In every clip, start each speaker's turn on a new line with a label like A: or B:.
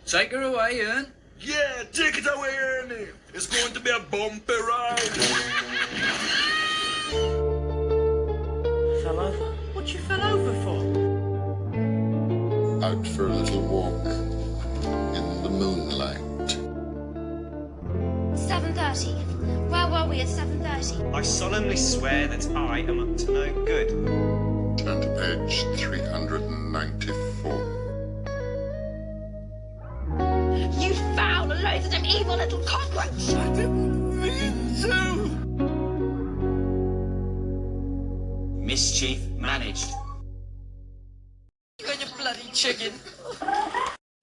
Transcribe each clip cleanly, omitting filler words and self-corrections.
A: Take her away, Ian.
B: Yeah, take it away, Ernie. It's going to be a bumpy ride.
C: Fell over? What you fell over for?
D: Out for a little walk in the moonlight.
E: 7:30. Where were we at 7:30?
F: I solemnly swear that I am up to no good.
D: Turn to page 394.
E: You foul, loathsome, evil little cockroach!
B: I didn't mean to.
A: Mischief managed.
C: You and your bloody chicken.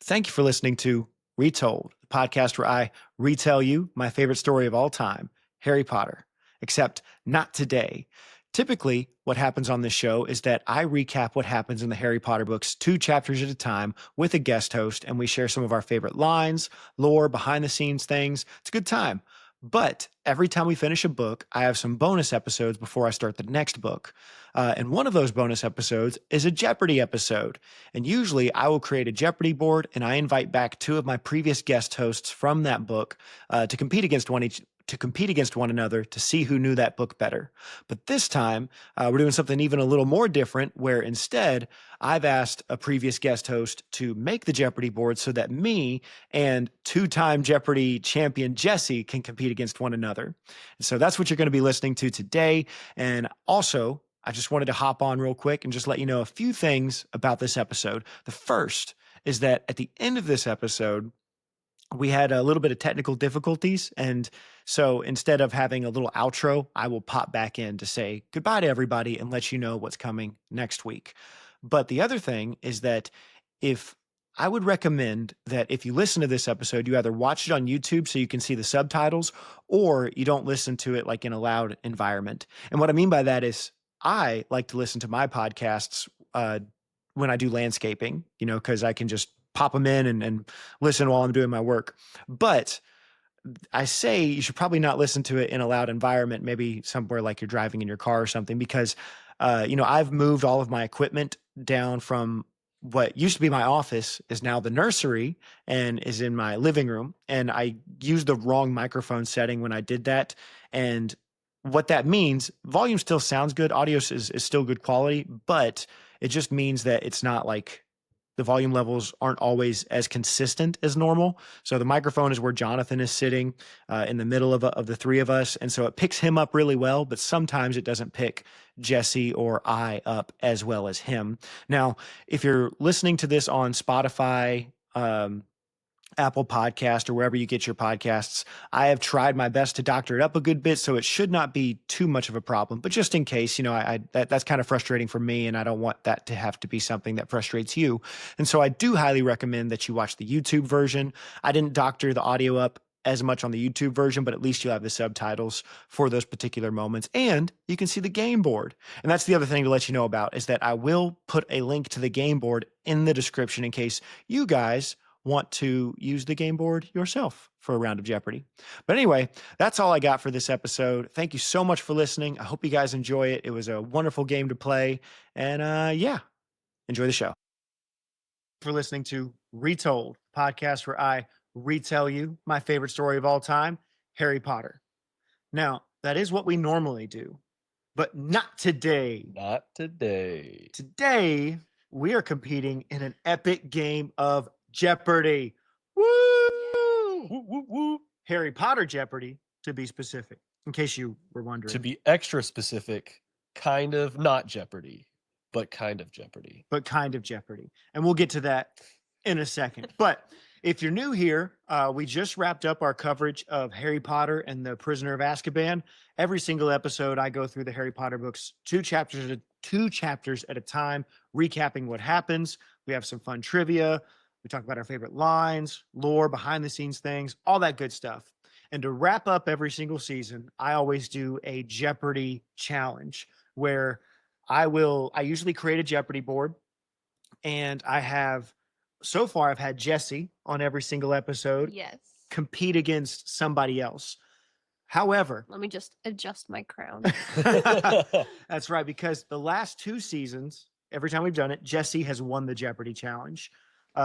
G: Thank you for listening to Retold, the podcast where I retell you my favorite story of all time, Harry Potter. Except not today. Typically, what happens on this show is that I recap what happens in the Harry Potter books 2 chapters at a time with a guest host, and we share some of our favorite lines, lore, behind-the-scenes things. It's a good time. But every time we finish a book, I have some bonus episodes before I start the next book. And one of those bonus episodes is a Jeopardy episode. And usually I will create a Jeopardy board and I invite back 2 of my previous guest hosts from that book to compete against one another to see who knew that book better. But this time, we're doing something even a little more different, where instead, I've asked a previous guest host to make the Jeopardy board so that me and 2-time Jeopardy champion Jessie can compete against one another. And so that's what you're going to be listening to today. And also, I just wanted to hop on real quick and just let you know a few things about this episode. The first is that at the end of this episode, we had a little bit of technical difficulties. And so instead of having a little outro, I will pop back in to say goodbye to everybody and let you know what's coming next week. But the other thing is that I would recommend that if you listen to this episode, you either watch it on YouTube so you can see the subtitles, or you don't listen to it like in a loud environment. And what I mean by that is I like to listen to my podcasts when I do landscaping, because I can just pop them in and listen while I'm doing my work. But I say you should probably not listen to it in a loud environment, maybe somewhere like you're driving in your car or something, because, I've moved all of my equipment down from what used to be my office is now the nursery and is in my living room. And I used the wrong microphone setting when I did that. And what that means, volume still sounds good. Audio is still good quality, but it just means that it's not like the volume levels aren't always as consistent as normal. So the microphone is where Jonathan is sitting in the middle of the 3 of us. And so it picks him up really well, but sometimes it doesn't pick Jessie or I up as well as him. Now, if you're listening to this on Spotify, Apple Podcast, or wherever you get your podcasts, I have tried my best to doctor it up a good bit, so it should not be too much of a problem. But just in case, that's kind of frustrating for me, and I don't want that to have to be something that frustrates you. And so I do highly recommend that you watch the YouTube version. I didn't doctor the audio up as much on the YouTube version, but at least you'll have the subtitles for those particular moments, and you can see the game board. And that's the other thing to let you know about, is that I will put a link to the game board in the description in case you guys want to use the game board yourself for a round of Jeopardy. But anyway, that's all I got for this episode. Thank you so much for listening. I hope you guys enjoy it. It was a wonderful game to play. And enjoy the show. For listening to Retold, podcast where I retell you my favorite story of all time, Harry Potter. Now, that is what we normally do, but not today.
H: Not today.
G: Today, we are competing in an epic game of Jeopardy. Woo! Woo, woo, woo. Harry Potter Jeopardy, to be specific, in case you were wondering.
H: To be extra specific, kind of not Jeopardy, but kind of Jeopardy.
G: But kind of Jeopardy. And we'll get to that in a second. But if you're new here, we just wrapped up our coverage of Harry Potter and the Prisoner of Azkaban. Every single episode, I go through the Harry Potter books 2 chapters at a time, recapping what happens. We have some fun trivia. We talk about our favorite lines, lore, behind-the-scenes things, all that good stuff. And to wrap up every single season, I always do a Jeopardy challenge where I usually create a Jeopardy board. And so far, I've had Jessie on every single episode compete against somebody else. However,
I: let me just adjust my crown.
G: That's right, because the last 2 seasons, every time we've done it, Jessie has won the Jeopardy challenge.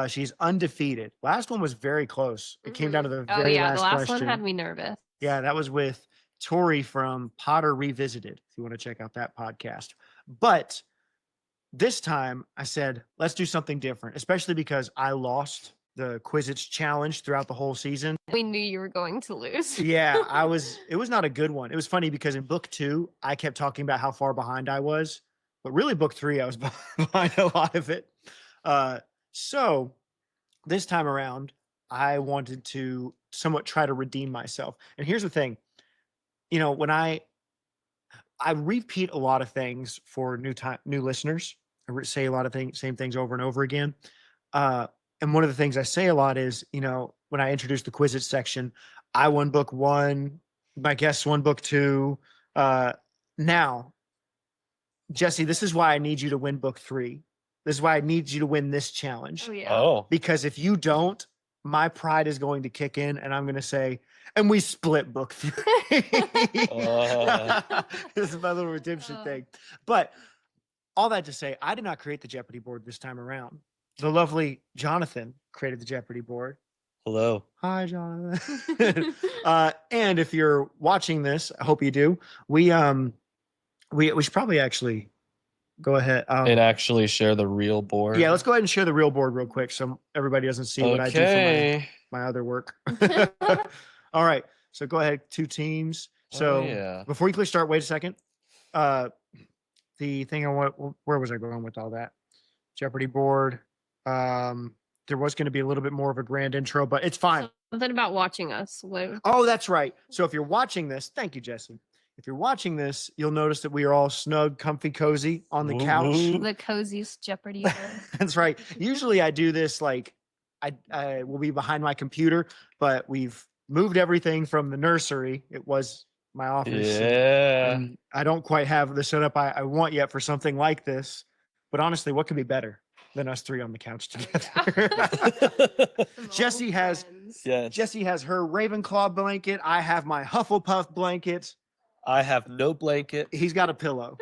G: She's undefeated. Last one was very close. It came down to the
I: Oh
G: very
I: yeah,
G: last
I: the last
G: question.
I: one had me nervous.
G: Yeah, that was with Tori from Potter Revisited, if you want to check out that podcast. But this time I said, let's do something different, especially because I lost the Quizzits challenge throughout the whole season.
I: We knew you were going to lose.
G: Yeah, it was not a good one. It was funny because in book 2, I kept talking about how far behind I was, but really book 3, I was behind a lot of it. So this time around, I wanted to somewhat try to redeem myself. And here's the thing, when I repeat a lot of things for new listeners. I say a lot of same things over and over again. And one of the things I say a lot is, when I introduce the Quizzits section, I won book 1, my guests won book 2. Now, Jessie, this is why I need you to win book 3. This is why I need you to win this challenge.
I: Oh yeah.
H: Oh.
G: Because if you don't, my pride is going to kick in and I'm going to say, and we split book 3. This is my little redemption thing. But all that to say, I did not create the Jeopardy board this time around. The lovely Jonathan created the Jeopardy board.
H: Hello.
G: Hi, Jonathan. And if you're watching this, I hope you do. We should probably actually go ahead
H: And actually share the real board.
G: yeah, let's go ahead and share the real board real quick so everybody doesn't see what I do for my other work. All right, so go ahead, 2 teams. So
H: yeah.
G: before you click start, wait a second. The thing where was I going with all that? Jeopardy board. There was going to be a little bit more of a grand intro, but it's fine.
I: Something about watching us.
G: Oh, that's right. So if you're watching this, thank you, Jessie. If you're watching this, you'll notice that we are all snug, comfy, cozy on the couch.
I: The coziest Jeopardy ever.
G: That's right. Usually I do this like I will be behind my computer, but we've moved everything from the nursery. It was my office.
H: Yeah.
G: And I don't quite have the setup I want yet for something like this. But honestly, what could be better than us 3 on the couch together? Jessie has Jessie has her Ravenclaw blanket. I have my Hufflepuff blanket.
H: I have no blanket.
G: He's got a pillow.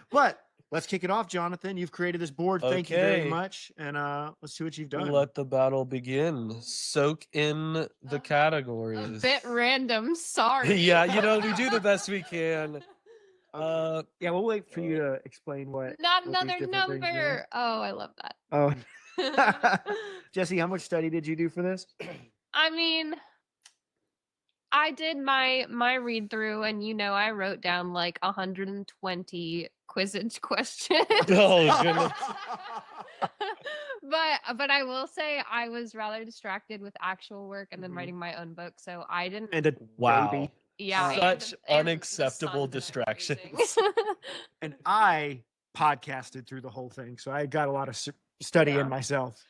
G: But let's kick it off, Jonathan. You've created this board. Thank you very much. And let's see what you've done.
H: Let the battle begin. Soak in the categories.
I: A bit random. Sorry.
H: Yeah, we do the best we can.
G: Yeah, we'll wait for you to explain what.
I: Not
G: what these
I: another
G: different things mean.
I: number. Oh, I love that.
G: Oh, Jessie, how much study did you do for this?
I: I mean, I did my read through, and I wrote down like 120 Quizzits questions.
H: Oh goodness.
I: But I will say I was rather distracted with actual work and then writing my own book, so I didn't.
G: And a
H: Wow.
G: baby.
I: Yeah,
H: Such
I: and the
H: unacceptable
I: sun that
H: distractions.
I: I'm
G: And I podcasted through the whole thing, so I got a lot of study in myself.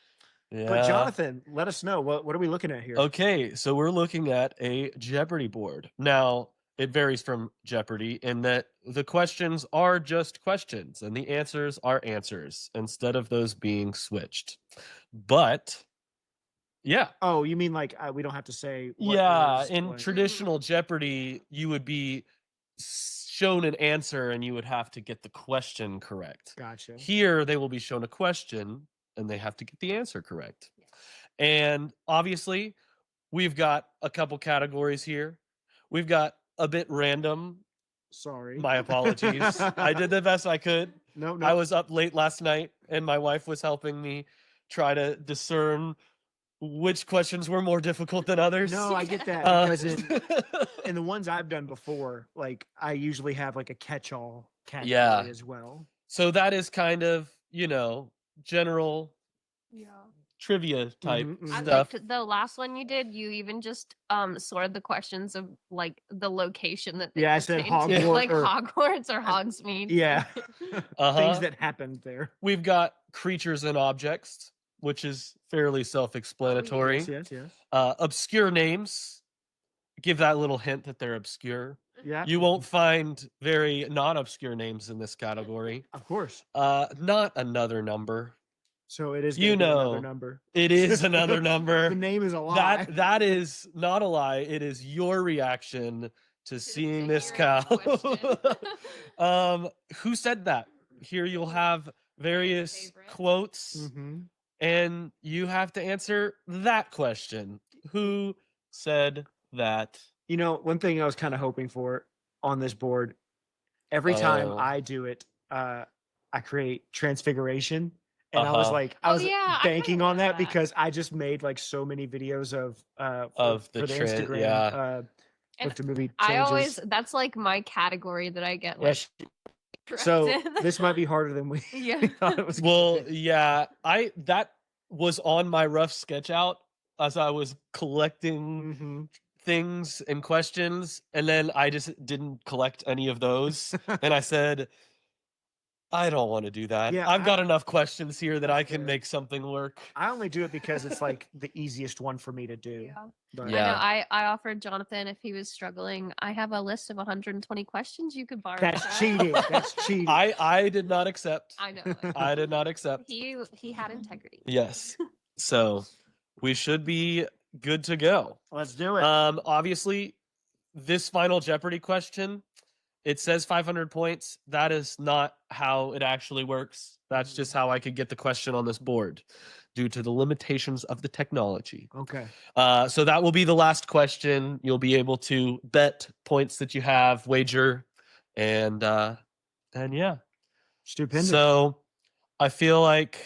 H: Yeah.
G: But Jonathan, let us know what are we looking at here?
H: Okay, so we're looking at a Jeopardy board. Now, it varies from Jeopardy in that the questions are just questions and the answers are answers instead of those being switched. But yeah.
G: Oh, you mean like we don't have to say?
H: Yeah, in traditional Jeopardy, you would be shown an answer and you would have to get the question correct.
G: Gotcha.
H: Here, they will be shown a question and they have to get the answer correct. And obviously, we've got a couple categories here. We've got a bit random.
G: Sorry.
H: My apologies. I did the best I could.
G: No.
H: I was up late last night and my wife was helping me try to discern which questions were more difficult than others.
G: No, I get that. Because in the ones I've done before, like I usually have like a catch-all category as well.
H: So that is kind of, general trivia type
I: I
H: stuff.
I: liked the last one you did. You even just sorted the questions of like the location that they
G: Yeah, I said
I: pertain to,
G: Hogwarts
I: like
G: or-
I: Hogwarts or Hogsmeade.
G: Yeah.
H: Uh-huh.
G: Things that happened there.
H: We've got creatures and objects, which is fairly self-explanatory.
G: Yes.
H: Obscure names. Give that little hint that they're obscure.
G: Yeah.
H: You won't find very non-obscure names in this category.
G: Of course.
H: Not another number.
G: So it is
H: know.
G: another number.
H: It is another number.
G: The name is a lie.
H: That is not a lie. It is your reaction to seeing this
I: hearing
H: cow.
I: the question.
H: Who said that? Here you'll have various
I: favorite.
H: quotes,
G: Mm-hmm.
H: and you have to answer that question. Who said that?
G: You know, one thing I was kind of hoping for on this board, every time
H: Oh.
G: I do it, I create transfiguration. And I was
H: Uh-huh.
G: like, I
I: Oh,
G: was
I: yeah, I
G: banking
I: kinda
G: on
I: want
G: that
I: that.
G: because I just made like so many videos of
H: Of the
G: Instagram.
H: yeah.
G: With
I: And
G: the movie changes.
I: I always that's like my category that I get like
G: Yes.
I: correct
G: So
I: in.
G: this might be harder than we
I: Yeah.
G: thought it was. gonna
H: Well,
G: be.
H: yeah, that was on my rough sketch out as I was collecting
G: Mhm.
H: things and questions, and then I just didn't collect any of those. And I said, I don't want to do that.
G: Yeah,
H: I've got enough questions here that I can
G: fair.
H: make something work.
G: I only do it because it's like the easiest one for me to do.
I: Yeah.
G: But
H: Yeah.
I: I know. I offered Jonathan if he was struggling. I have a list of 120 questions you could borrow.
G: That's
I: that.
G: cheating. That's cheating.
H: I did not accept.
I: I know.
H: I did not accept.
I: He had integrity.
H: Yes. So we should be good to go.
G: Let's do it.
H: Obviously, this final Jeopardy question, it says 500 points. That is not how it actually works. That's just how I could get the question on this board due to the limitations of the technology.
G: Okay.
H: So that will be the last question. You'll be able to bet points that you have, wager, and yeah.
G: Stupendous.
H: So I feel like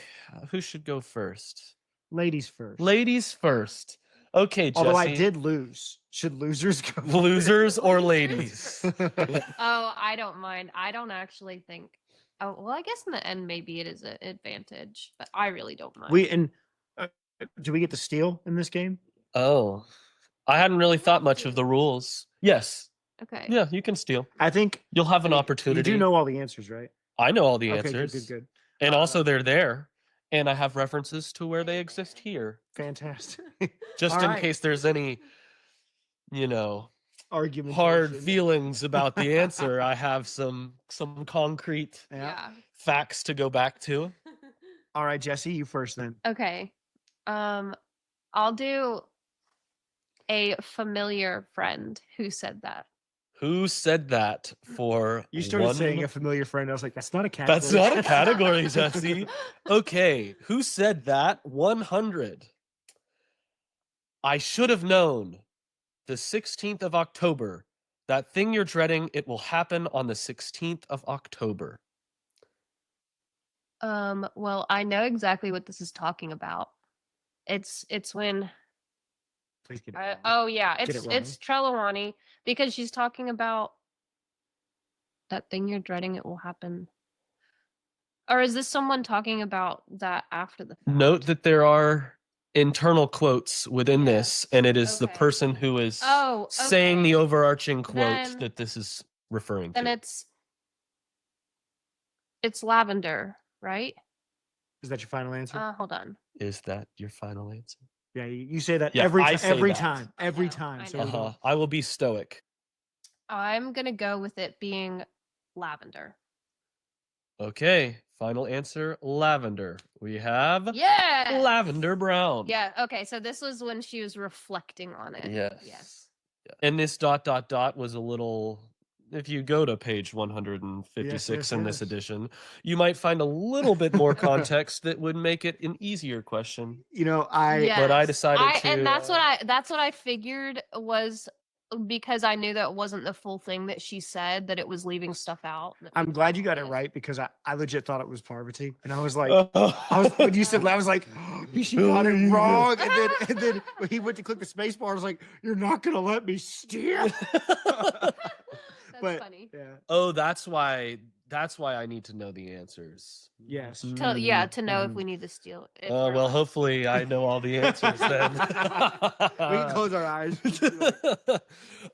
H: who should go first?
G: Ladies first.
H: Ladies first. Okay, Jessie.
G: Although I did lose. Should losers go?
H: Losers or ladies?
I: Oh, I don't mind. I don't actually think. Oh, well, I guess in the end, maybe it is an advantage, but I really don't mind.
G: Do we get to steal in this game?
H: Oh, I hadn't really thought much of the rules. Yes.
I: Okay.
H: Yeah, you can steal.
G: I think
H: You'll have an opportunity.
G: You do know all the answers, right?
H: I know all the
G: Okay,
H: answers.
G: good.
H: And also they're there. And I have references to where they exist here.
G: Fantastic.
H: Just
G: All
H: in
G: right.
H: case there's any,
G: Argument.
H: hard feelings about the answer. I have some concrete
I: Yeah.
H: facts to go back to.
G: All right, Jessie, you first then.
I: Okay. I'll do a familiar friend who said that.
H: Who said that for
G: You started
H: one...
G: saying a familiar friend. I was like, that's not a category.
H: That's not a category, Jessie. Okay, who said that? 100. I should have known. The 16th of October. That thing you're dreading, it will happen on the 16th of October.
I: Well, I know exactly what this is talking about. It's when
G: Please get it wrong.
I: oh yeah,
G: Get it wrong.
I: it's Trelawney because she's talking about that thing you're dreading, it will happen. Or is this someone talking about that after the fact?
H: Note that there are internal quotes within this, and it is the
I: Okay.
H: person who is
I: Oh,
H: saying
I: okay.
H: the overarching quote
I: Then-
H: that this is referring
I: Then
H: to.
I: it's lavender, right?
G: Is that your final answer?
I: Hold on.
H: Is that your final answer?
G: Yeah, you say that
H: Yeah,
G: every
H: I say
G: every
H: that.
G: time. Every
I: know,
G: time.
I: I
G: So
I: know.
G: we don't-
H: I will be stoic.
I: I'm gonna go with it being lavender.
H: Okay, final answer, lavender. We have
I: Yeah.
H: lavender brown.
I: Yeah. Okay. So this was when she was reflecting on it.
H: Yes.
I: Yes.
H: Yeah. And this ... was a little... If you go to page 156 in this
G: yes.
H: edition, you might find a little bit more context that would make it an easier question.
G: You know,
I: Yeah.
H: But I
I: Yes.
H: decided to...
I: And that's what I figured was because I knew that wasn't the full thing that she said, that it was leaving stuff out. that
G: I'm
I: we
G: glad
I: didn't
G: you got it
I: miss.
G: right because I legit thought it was Parvati. And I was like,
H: Oh.
G: when you said I was like, she got it wrong. And then when he went to click the space bar, I was like, you're not gonna let me steal.
I: That's
G: But-
I: funny.
G: Yeah.
H: Oh, that's why I need to know the answers.
G: Yes.
I: To know if we need to steal it.
H: Oh, well, hopefully I know all the answers then.
G: We can close our eyes.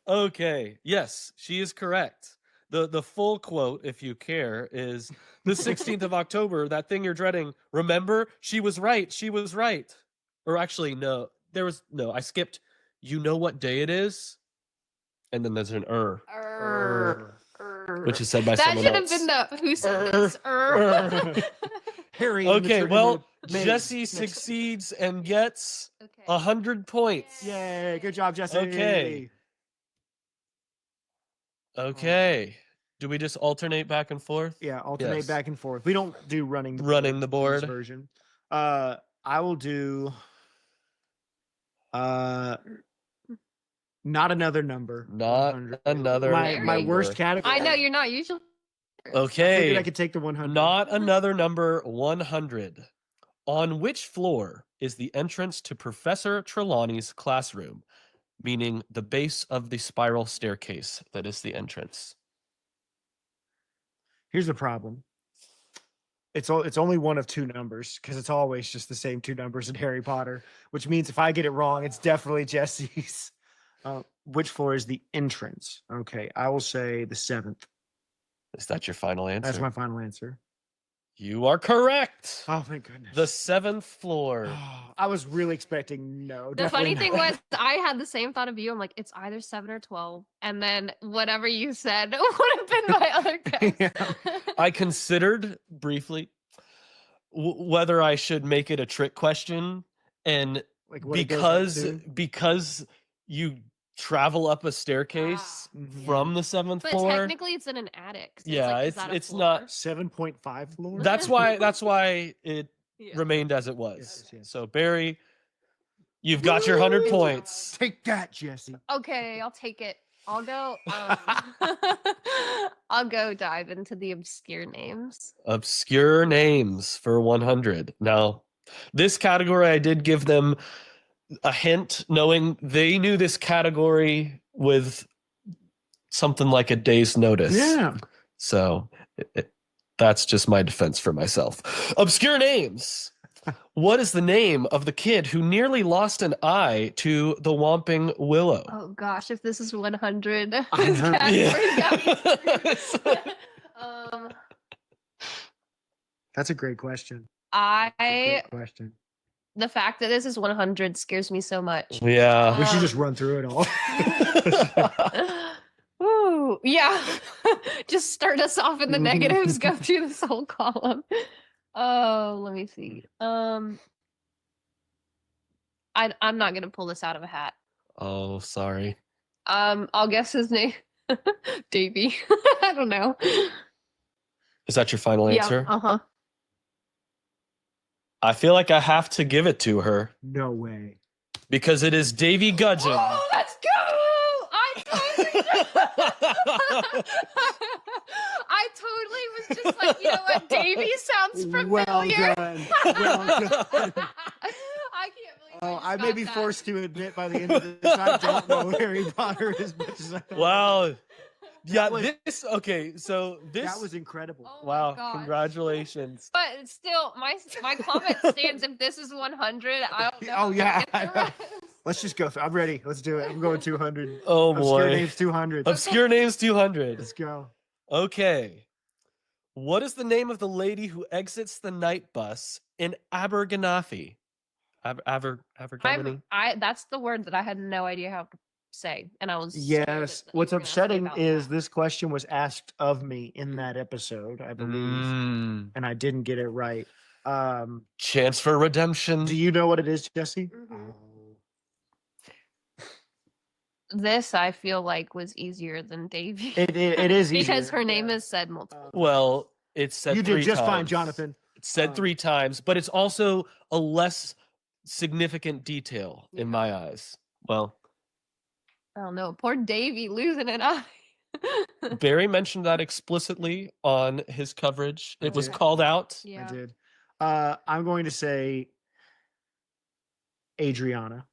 H: Okay. Yes, she is correct. The full quote, if you care, is the 16th of October, that thing you're dreading. Remember, she was right. She was right. Or actually, no. I skipped. You know what day it is? And then there's an which is said by
I: that
H: someone
I: should
H: else.
I: have been the who said this.
G: Harry. in the
H: Okay,
G: tr- in
H: well,
G: the maze.
H: Jesse succeeds and gets
I: Okay.
H: 100 points.
G: Yay, good job, Jesse.
H: Okay. Okay. Do we just alternate back and forth?
G: Yeah, alternate
H: Yes.
G: back and forth. We don't do running the
H: Running the
G: board in this
H: board.
G: version. I will do not another number.
H: Not
G: 100.
H: another
G: My worst
H: number.
G: category.
I: I know you're not usually.
G: I figured
H: Okay.
G: I could take the 100.
H: Not another number 100. On which floor is the entrance to Professor Trelawney's classroom? Meaning the base of the spiral staircase that is the entrance.
G: Here's the problem. It's only one of two numbers because it's always just the same two numbers in Harry Potter, which means if I get it wrong, it's definitely Jessie's. Which floor is the entrance? Okay, I will say the 7th.
H: Is that your final answer?
G: That's my final answer.
H: You are correct.
G: Oh, thank goodness.
H: The 7th floor.
G: I was really expecting no.
I: The funny thing
G: not.
I: was, I had the same thought of you. I'm like, it's either 7 or 12, and then whatever you said would have been my other guess.
G: Yeah.
H: I considered briefly whether I should make it a trick question, and
G: Like what it goes
H: because
G: up to.
H: because you travel up a staircase from the 7th
I: But
H: floor.
I: technically, it's in an attic. So
H: Yeah,
I: it's, like, is
H: it's
I: that a
H: not-
I: floor?
G: 7.5 floor.
H: That's why it
I: Yeah.
H: remained as it was.
G: Yes, yes.
H: So Barry, you've got your 100 points.
G: Take that, Jessie.
I: Okay, I'll take it. I'll go. I'll go dive into the obscure names.
H: Obscure names for 100. Now, this category I did give them a hint, knowing they knew this category with something like a day's notice.
G: Yeah.
H: So that's just my defense for myself. Obscure names. What is the name of the kid who nearly lost an eye to the Whomping Willow?
I: Oh gosh, if this is 100, this
G: Yeah.
I: category's got me.
G: That's a great question.
I: I
G: Great question.
I: the fact that this is 100 scares me so much.
H: Yeah.
G: We should just run through it all.
I: Ooh, yeah. Just start us off in the negatives, go through this whole column. Oh, let me see. I'm not gonna pull this out of a hat.
H: Oh, sorry.
I: I'll guess his name. Davy. I don't know.
H: Is that your final answer?
I: Yeah, uh-huh.
H: I feel like I have to give it to her
G: No way.
H: because it is Davy Gudgeon.
I: Oh, let's go! I totally was just like, you know what? Davy sounds familiar.
G: Well done. Well done.
I: I can't believe
G: Oh,
I: just
G: I may
I: got
G: be
I: that.
G: forced to admit by the end of this, I don't know Harry Potter as much as I thought.
H: Wow. Yeah,
G: was-
H: this okay, so this
G: That was incredible.
I: Oh my
H: wow,
I: gosh.
H: congratulations.
I: But still, my comment stands. If this is 100, I don't know.
G: Oh,
I: if I
G: yeah.
I: get the rest.
G: Let's just go. I'm ready. Let's do it. I'm going 200.
H: Oh
G: Obscure
H: boy.
G: names 200.
H: Obscure names 200.
G: Let's go.
H: Okay. What is the name of the lady who exits the night bus in Abergavenny? Abergavenny?
I: That's the word that I had no idea how to say, and I was. scared
G: Yes.
I: that you
G: What's
I: were gonna ask me
G: upsetting
I: about
G: is
I: that.
G: this question was asked of me in that episode, I believe, and I didn't get it right.
H: Chance for redemption.
G: Do you know what it is, Jessie?
I: Mhm. This I feel like was easier than Davy.
G: It is
I: because
G: easier,
I: her name
G: yeah.
I: is said multiple.
H: Well, it's said
G: You
H: 3
G: did just fine,
H: times.
G: Jonathan.
H: It's said
G: Um,
H: 3 times, but it's also a less significant detail in my eyes. Well,
I: I don't know. Poor Davy losing an eye.
H: Barry mentioned that explicitly on his coverage. It was
G: did.
H: called out.
I: Yeah.
G: I did. I'm going to say Adriana.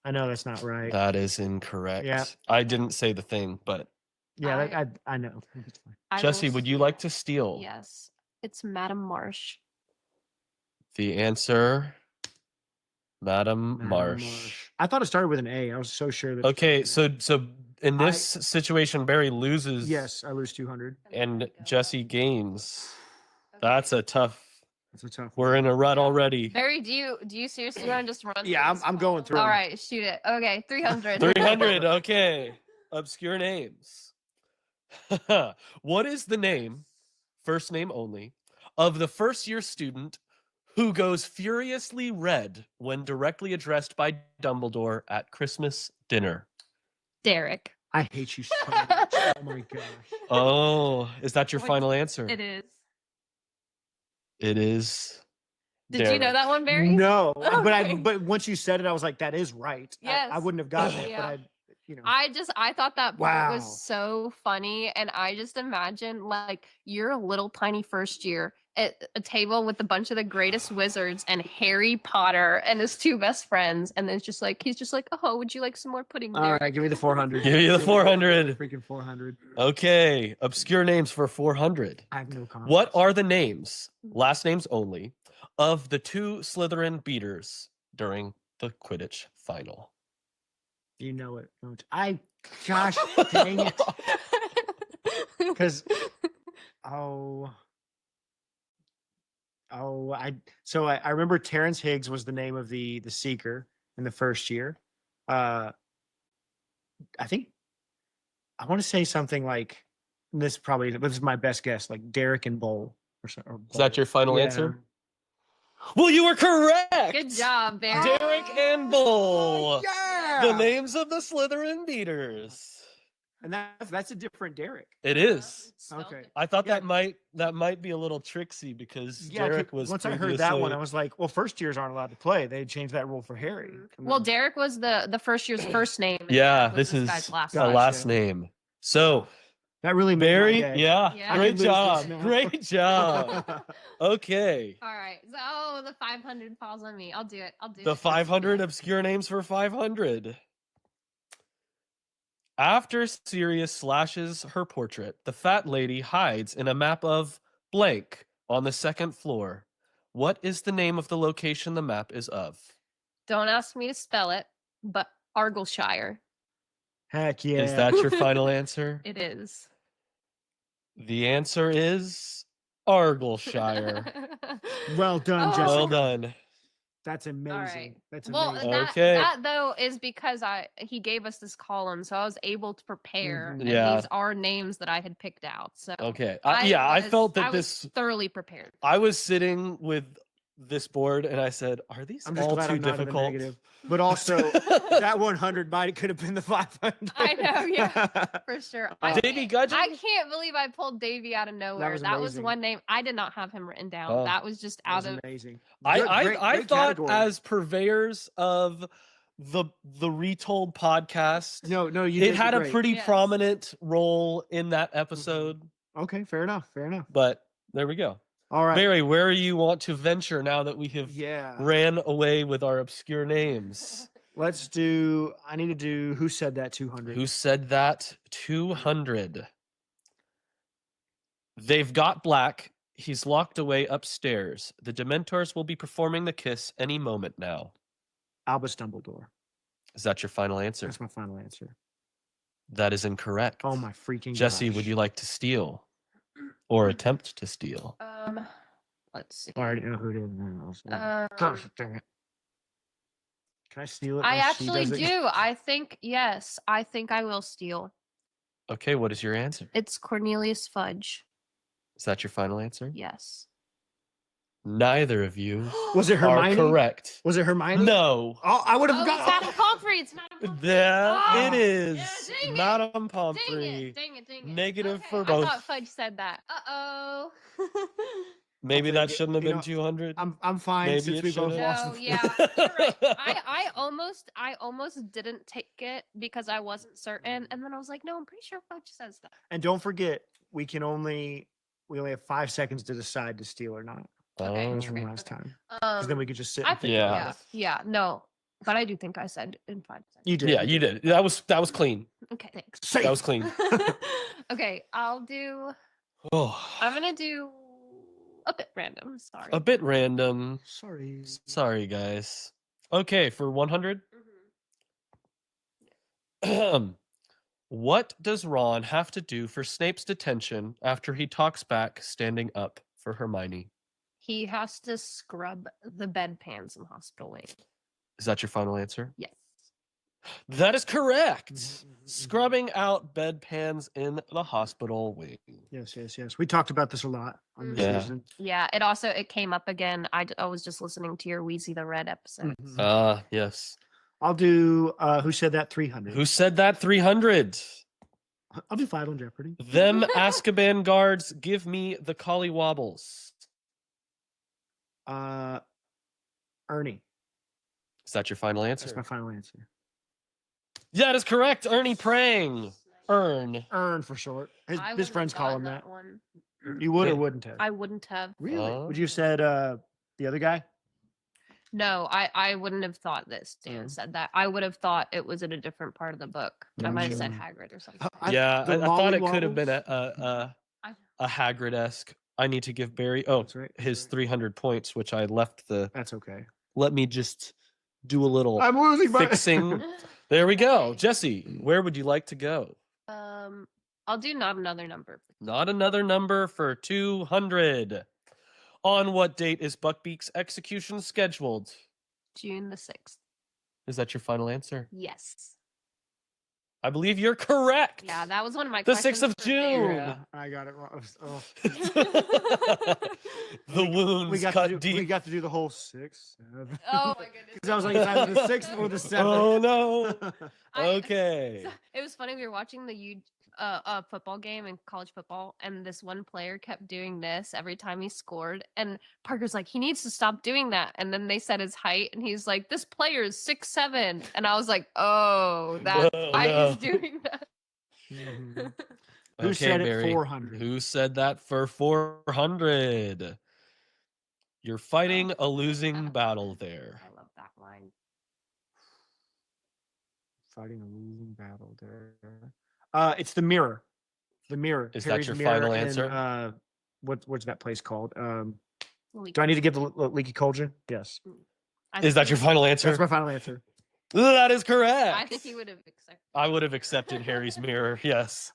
G: I know that's not right.
H: That is incorrect.
G: Yeah.
H: I didn't say the thing, but
G: Yeah, I know. It's fine.
I: I
H: Jesse,
I: will
H: would you like to steal?
I: Yes. It's Madam Marsh.
H: The answer, Madam
G: Madam
H: Marsh.
G: I thought it started with an A. I was so sure that.
H: Okay, so in this situation, Barry loses.
G: Yes, I lose 200.
H: And Jesse gains. That's a tough.
G: That's a tough.
H: We're in a rut already.
I: Barry, do you seriously want to just run?
G: Yeah,
I: through
G: I'm-
I: this
G: I'm going
I: column?
G: through
I: All
G: 'em.
I: right, shoot it. Okay, 300.
H: 300. Okay. Obscure names. What is the name, first name only, of the first year student who goes furiously red when directly addressed by Dumbledore at Christmas dinner?
I: Derek.
G: I hate you so much. Oh my gosh.
H: Oh, is that your
I: Wait,
H: final answer?
I: It is.
H: It is.
I: Did you know
H: Derek.
I: that one, Barry?
G: No,
I: Okay.
G: but once you said it, I was like, that is right. I
I: Yes.
G: wouldn't have gotten it,
I: Yeah.
G: but you know.
I: I thought that part
G: Wow.
I: was so funny, and I just imagine like you're a little tiny first year at a table with a bunch of the greatest wizards and Harry Potter and his two best friends, and then it's just like he's just like, oh, would you like some more pudding?
G: All
I: Derek?"
G: right, give me the 400.
H: Give you the 400.
G: Freaking 400.
H: Okay, obscure names for 400.
G: I have no comment.
H: What are the names, last names only, of the two Slytherin beaters during the Quidditch final?
G: You know it. Don't gosh dang it. Because I remember Terrence Higgs was the name of the seeker in the first year. I think I want to say something like this is my best guess, like Derek and Bowl or
H: Is that
G: Bowl.
H: your final
G: Yeah.
H: answer? Well, you were correct.
I: Good job, Barry.
H: Derek and Bull.
G: Yeah.
H: The names of the Slytherin beaters.
G: And that's a different Derek.
H: It is.
I: Spelled
G: Okay.
I: it.
H: I thought
G: Yeah.
H: that might be a little tricksy because
G: Yeah,
H: Derek was
G: once I heard that one,
H: previously-
G: I was like, well, first years aren't allowed to play. They changed that rule for Harry.
I: Well, Derek was the first year's first name. and
H: Yeah,
I: Derek was
H: this is
I: guy's last
H: the
I: name.
H: last name. So
G: that really made my
H: Barry,
G: day.
H: yeah,
I: Yeah.
H: great
G: I could lose
H: job,
G: this now.
H: great job. Okay,
I: All right. So the 500 falls on me. I'll do it. I'll do it.
H: the 500 obscure names for 500. After Sirius slashes her portrait, the fat lady hides in a map of blank on the second floor. What is the name of the location the map is of?
I: Don't ask me to spell it, but Argyllshire.
G: Heck yeah.
H: Is that your final answer?
I: It is.
H: The answer is Argyllshire.
G: Well done,
I: Oh.
G: Jessica.
H: Well done.
G: That's amazing.
I: right.
G: That's
I: Well,
G: amazing.
H: Okay.
I: that though is because he gave us this column, so I was able to prepare.
G: Mhm.
I: And
H: Yeah.
I: these are names that I had picked out. So
H: Okay. I felt that
I: I was
H: this.
I: thoroughly prepared.
H: I was sitting with this board and I said, "Are these
G: I'm just
H: all
G: glad
H: too
G: I'm not in the
H: difficult?"
G: negative. But also, that 100 might could have been the 500.
I: I know, yeah. For sure.
H: Davy Gudgeon?
I: I can't believe I pulled Davy out of nowhere.
G: was
I: That was
G: amazing.
I: one name. I did not have him written down.
H: Oh.
I: That was just
G: That
I: out
G: was
I: of
G: amazing.
H: I
G: Great
H: thought
G: category.
H: as purveyors of the Retold podcast,
G: no, you
H: it
G: did
H: had a
G: great.
H: pretty
I: Yes.
H: prominent role in that episode.
G: Okay, fair enough.
H: But there we go.
G: All right.
H: Barry, where you want to venture now that we have
G: Yeah.
H: ran away with our obscure names?
G: I need to do Who Said That 200.
H: Who said that? 200. They've got Black. He's locked away upstairs. The Dementors will be performing the kiss any moment now.
G: Albus Dumbledore.
H: Is that your final answer?
G: That's my final answer.
H: That is incorrect.
G: Oh my freaking
H: Jessie,
G: gosh.
H: would you like to steal or attempt to steal?
I: let's see.
G: I already know who it is now. so-
I: Um,
G: Gosh, dang it. Can I steal it?
I: I
G: while she
I: actually
G: does it?
I: do. I think yes. I think I will steal.
H: Okay, what is your answer?
I: It's Cornelius Fudge.
H: Is that your final answer?
I: Yes.
H: Neither of you
G: Was it
H: are
G: Hermione?
H: correct.
G: Was it Hermione?
H: No.
G: Oh, I would
I: Oh,
G: have
I: it's
G: got.
I: Madame Pomfrey. It's Madame Pomfrey.
H: There
I: Oh,
H: it is.
I: yeah, dang it.
H: Madame
I: Dang
H: Pomfrey.
I: it. Dang it.
H: Negative
I: Okay,
H: for
I: I
H: both.
I: thought Fudge said that. Uh-oh.
H: Maybe
G: I'll
H: that
G: take it.
H: shouldn't have
G: You
H: been
G: know,
H: 200.
G: I'm fine
H: Maybe
G: since
H: it
G: we both
H: should've.
G: lost.
I: No,
G: the-
I: yeah, you're right. I almost didn't take it because I wasn't certain, and then I was like, no, I'm pretty sure Fudge says that.
G: And don't forget, we only have 5 seconds to decide to steal or not.
I: Okay.
H: Oh.
G: That's from last time. Because then we could just sit.
I: I
G: And
I: think,
G: think
H: Yeah.
G: about it.
I: yeah, no, but I do think I said in 5 seconds.
G: You did.
H: Yeah, you did. That was clean.
I: Okay, thanks.
G: Safe.
H: That was clean.
I: Okay, I'll do.
H: Oh,
I: I'm gonna do a bit random. Sorry.
H: a bit random.
G: Sorry.
H: Sorry, guys. Okay, for 100.
I: Mhm.
H: What does Ron have to do for Snape's detention after he talks back standing up for Hermione?
I: He has to scrub the bedpans in the hospital wing.
H: Is that your final answer?
I: Yes.
H: That is correct.
G: Mhm.
H: Scrubbing out bedpans in the hospital wing.
G: Yes. We talked about this a lot on this
H: Yeah.
G: season.
I: Yeah. It came up again. I was just listening to your Wheezy the Red episode.
G: Mhm.
H: Ah, yes.
G: I'll do Who Said That 300.
H: Who said that 300?
G: I'll do Final Jeopardy.
H: Them Azkaban guards give me the collie wobbles.
G: Ernie.
H: Is that your final answer?
G: That's my final answer.
H: Yeah, that is correct. Ernie Prang. Ern.
G: Ern for short. His
I: I wouldn't
G: friends
I: have
G: call him
I: gotten
G: that.
I: one.
G: You would or
H: Yeah.
G: wouldn't have?
I: I wouldn't have.
G: Really?
H: Oh.
G: Would you have said the other guy?
I: No, I wouldn't have thought this. Dan said that. I would have thought it was in a different part of the book. I might have said Hagrid or something.
H: Yeah,
G: the
H: I thought it could have
G: Molly
H: been a Hagrid-esque. I need to give Barry
G: That's right.
H: his 300 points, which I left the.
G: That's okay.
H: Let me just do a little
G: I'm losing my
H: fixing. There we go. Jesse, where would you like to go?
I: I'll do not another number.
H: Not another number for 200. On what date is Buckbeak's execution scheduled?
I: June the 6th.
H: Is that your final answer?
I: Yes.
H: I believe you're correct.
I: Yeah, that was one of my
H: The
I: questions
H: 6th of
I: for Barry.
H: June.
G: I got it wrong. Oh.
H: The wounds
G: we got
H: cut
G: to do,
H: deep.
G: We got to do the whole 6, 7.
I: Oh my goodness.
G: Because I was like, it's either the 6th or the 7th.
H: Oh no.
I: I-
H: Okay.
I: It was funny. We were watching the football game in college football, and this one player kept doing this every time he scored. And Parker's like, he needs to stop doing that. And then they said his height, and he's like, this player is 6'7". And I was like, oh, that
H: Oh,
I: I
H: no.
I: is doing that.
G: Mhm. Who
H: Okay,
G: said it
H: Barry.
G: 400?
H: Who said that for 400? You're fighting a losing battle there.
I: I love that line.
G: Fighting a losing battle there. It's the Mirror. The Mirror.
H: Is that
G: Harry's
H: your
G: Mirror
H: final
G: in,
H: answer?
G: what's that place called?
I: Leaky.
G: Do I need to give the Leaky Cauldron? Yes.
H: Is that your final answer?
G: That's my final answer.
H: That is correct.
I: I think he would have accepted.
H: I would have accepted Harry's mirror. Yes.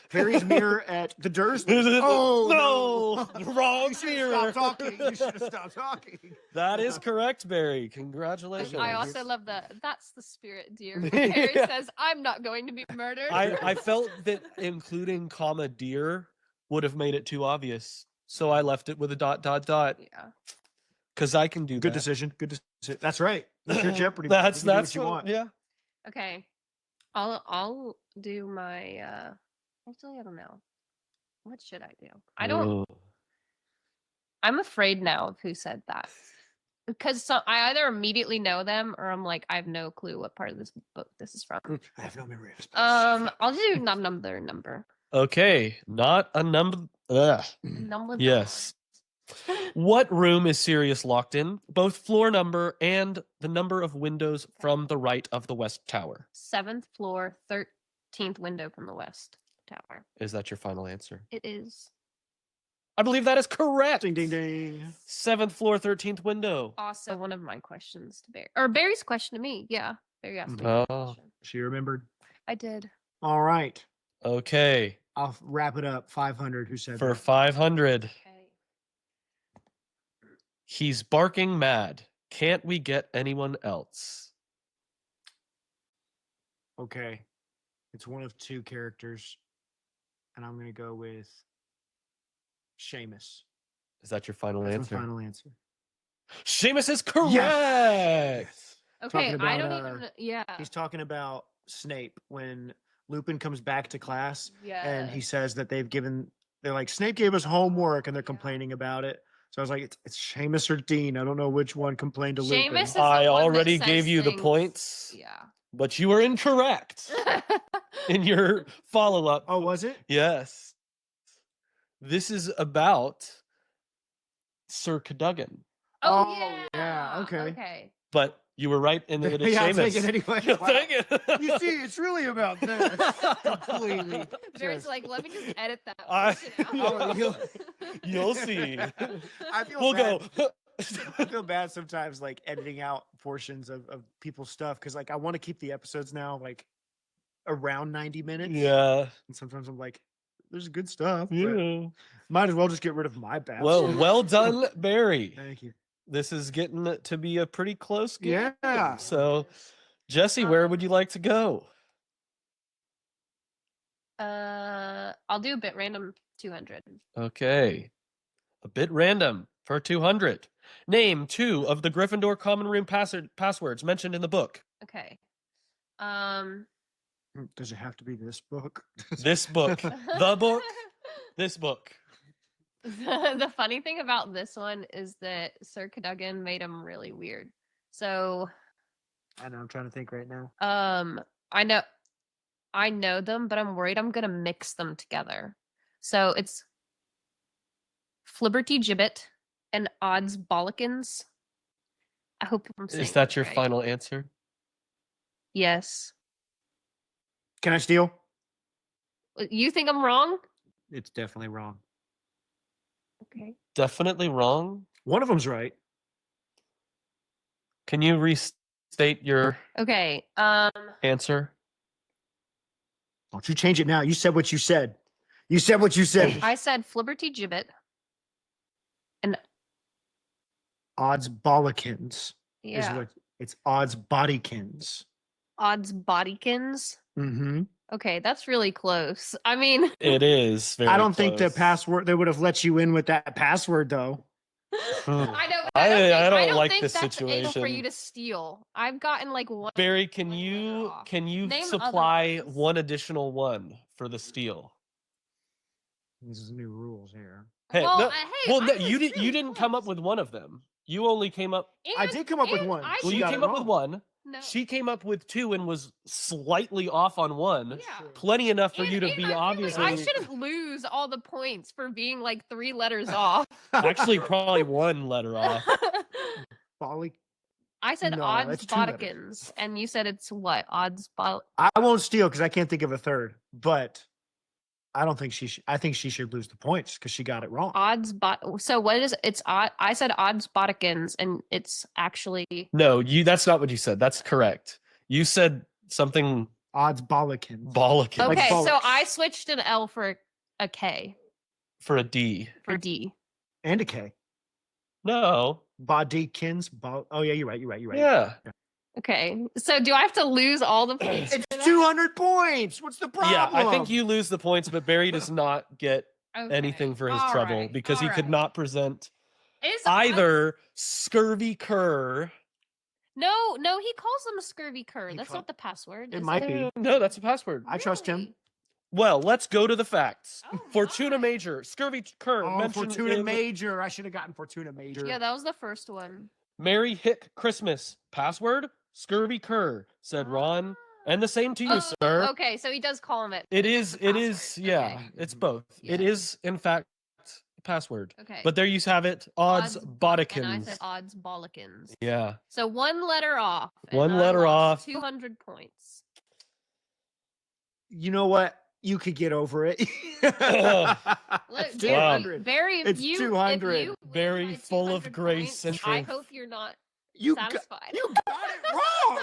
G: Harry's Mirror at the Dursleys. Oh,
H: no. Wrong
G: You should have
H: mirror.
G: stopped talking. You should have stopped talking.
H: That is correct, Barry. Congratulations.
I: I also love that's the spirit, dear. When Harry says, I'm not going to be murdered.
H: I felt that including comma dear would have made it too obvious. So I left it with a ...
I: Yeah.
H: Because I can do
G: Good
H: that.
G: decision. Good decision. That's right. That's your Jeopardy.
H: That's
G: You can do
H: that's
G: what you want.
H: Yeah.
I: Okay. I'll do my actually I don't know. What should I do? I don't
H: Ooh.
I: I'm afraid now of who said that. Because I either immediately know them or I'm like, I have no clue what part of this book this is from.
G: I have no memory of this.
I: I'll do not another number.
H: Okay, not a number.
I: Number
H: Yes. What room is Sirius locked in? Both floor number and the number of windows from the right of the West Tower.
I: 7th floor, 13th window from the West Tower.
H: Is that your final answer?
I: It is.
H: I believe that is correct.
G: Ding, ding, ding.
H: 7th floor, 13th window.
I: Also one of my questions to Barry. Or Barry's question to me. Yeah. Barry asked me
H: Oh.
I: a question.
G: She remembered.
I: I did.
G: All right.
H: Okay,
G: I'll wrap it up. 500. Who said
H: for
G: that?
H: 500.
I: Okay.
H: He's barking mad. Can't we get anyone else?
G: Okay. It's one of two characters. And I'm going to go with Seamus.
H: Is that your final
G: That's
H: answer?
G: my final answer.
H: Seamus is correct.
G: Yes.
I: Okay,
G: Talking
I: I don't
G: about,
I: even. Yeah.
G: He's talking about Snape when Lupin comes back to class
I: Yeah.
G: and he says that they're like, Snape gave us homework and they're complaining about it. So I was like, it's Seamus or Dean. I don't know which one complained to Lupin.
I: Seamus is the
H: I
I: one that
H: already
I: says
H: gave you the
I: things-
H: points,
I: Yeah.
H: but you were incorrect in your follow-up.
G: Oh, was it?
H: Yes. This is about Sir Cadogan,
I: Oh,
G: Oh,
I: yeah.
G: yeah, okay.
I: Okay.
H: but you were right in that it is
G: Yeah, I'll
H: Seamus.
G: take it anyway.
H: You'll
G: Wow.
H: take it.
G: You see, it's really about this. Completely.
I: Barry's like, let me just edit that.
H: I-
I: portion
G: Oh,
I: out.
H: You'll see.
G: I feel
H: We'll
G: bad.
H: go.
G: I feel bad sometimes, like editing out portions of people's stuff because, like, I want to keep the episodes now like around 90 minutes.
H: Yeah.
G: And sometimes I'm like, there's good stuff. but
H: Yeah.
G: might as well just get rid of my bad.
H: Well done, Barry.
G: Thank you.
H: This is getting to be a pretty close game.
G: Yeah.
H: So, Jesse, where would you like to go?
I: I'll do a bit random 200.
H: Okay. A bit random for 200. Name 2 of the Gryffindor common room passwords mentioned in the book.
I: Okay.
G: Does it have to be this book?
H: This book. The book. This book.
I: The funny thing about this one is that Sir Cadogan made him really weird. So,
G: I know. I'm trying to think right now.
I: I know them, but I'm worried I'm gonna mix them together. So it's Flibberty Gibbet and Odds Bollikins. I hope I'm saying
H: Is that
I: this
H: your
I: right.
H: final answer?
I: Yes.
G: Can I steal?
I: You think I'm wrong?
G: It's definitely wrong.
I: Okay.
H: Definitely wrong.
G: One of them's right.
H: Can you restate your
I: Okay.
H: answer?
G: Don't you change it now. You said what you said. You said what you said.
I: I said Flibberty Gibbet. And
G: Odds Bollikins. Is
I: yeah,
G: what it's Odds Bodykins.
I: Odds Bodykins.
G: Mm-hmm.
I: Okay, that's really close. I mean,
H: It is. Very
G: I don't think the
H: close.
G: password they would have let you in with that password though.
I: I know. But
H: I don't
I: don't
H: like
I: think
H: this
I: that's able for
H: situation.
I: you to steal. I've gotten like one.
H: Barry, can
I: one letter
H: you
I: off.
H: can you
I: Name other
H: supply
I: ones.
H: one additional one for the steal?
G: These is new rules here.
H: Hey,
I: Well,
H: no,
I: hey,
H: well,
I: I
H: no,
I: was
H: you
I: really
H: didn't come up
I: close.
H: with one of them. You only came up.
G: I did come up with
I: and
G: one.
I: I
H: Well,
G: She
H: you
G: got
H: came
G: it
H: up with
G: wrong.
H: one.
I: No.
H: She came up with two and was slightly off on one.
I: Yeah.
H: Plenty enough for you to
I: And
H: be
I: I feel like
H: obviously.
I: I shouldn't lose all the points for being like 3 letters off.
H: Actually, probably one letter off.
G: Bolly.
I: I said
G: No,
I: odds
G: that's 2 letters.
I: bodikins, and you said it's what? Odds bot.
G: I won't steal because I can't think of a third. But I don't think I think she should lose the points because she got it wrong.
I: Odds bot. So what is it's odd? I said odds bodikins, and it's actually
H: No, that's not what you said. That's correct. You said something
G: Odds Bollikins.
H: bollock
G: Like
I: okay. So
G: bollocks.
I: I switched an L for a K
H: for a D.
I: for D.
G: And a K.
H: No.
G: Bodykins. Oh yeah, you're right. You're right. You're right.
H: Yeah.
I: Okay. So do I have to lose all the points?
G: It's 200 points. What's the problem?
H: Yeah, I think you lose the points, but Barry does not get
I: Okay.
H: anything for his
I: All
H: trouble
I: right,
H: because he
I: all
H: could
I: right.
H: not present
I: Is
H: either scurvy cur.
I: No, he calls them a scurvy cur.
G: He
I: That's
G: call-
I: not the password.
G: It
I: is
G: might be.
H: No, that's a password.
G: I trust him.
I: Really?
H: Well, let's go to the facts.
I: Oh,
H: Fortuna
I: my.
H: Major, scurvy cur.
G: Oh,
H: mentioned
G: Fortuna
H: in
G: Major. I should have gotten Fortuna Major.
I: Yeah, that was the first one.
H: Merry Hick Christmas. Password scurvy cur, said Ron. And the same to you,
I: Oh,
H: sir.
I: Okay, so he does call him it.
H: It is,
I: Password.
H: yeah,
I: Okay.
H: it's both. It
I: Yeah.
H: is, in fact, a password.
I: Okay.
H: But there you have it. Odds
I: And I
H: bodikins.
I: said odds bollikins.
H: Yeah.
I: So 1 letter off. and
H: One
I: I
H: letter
I: lost
H: off.
I: 200 points.
G: You know what? You could get over it.
H: Ugh.
I: Look,
G: It's
H: Wow.
G: 200.
I: Barry, if
G: It's
I: you,
G: 200.
I: If you win
H: Very
I: by
H: full of
I: 200
H: grace
I: points,
H: and
I: I
H: strength.
I: hope you're not
G: You got,
I: satisfied.
G: you got it wrong.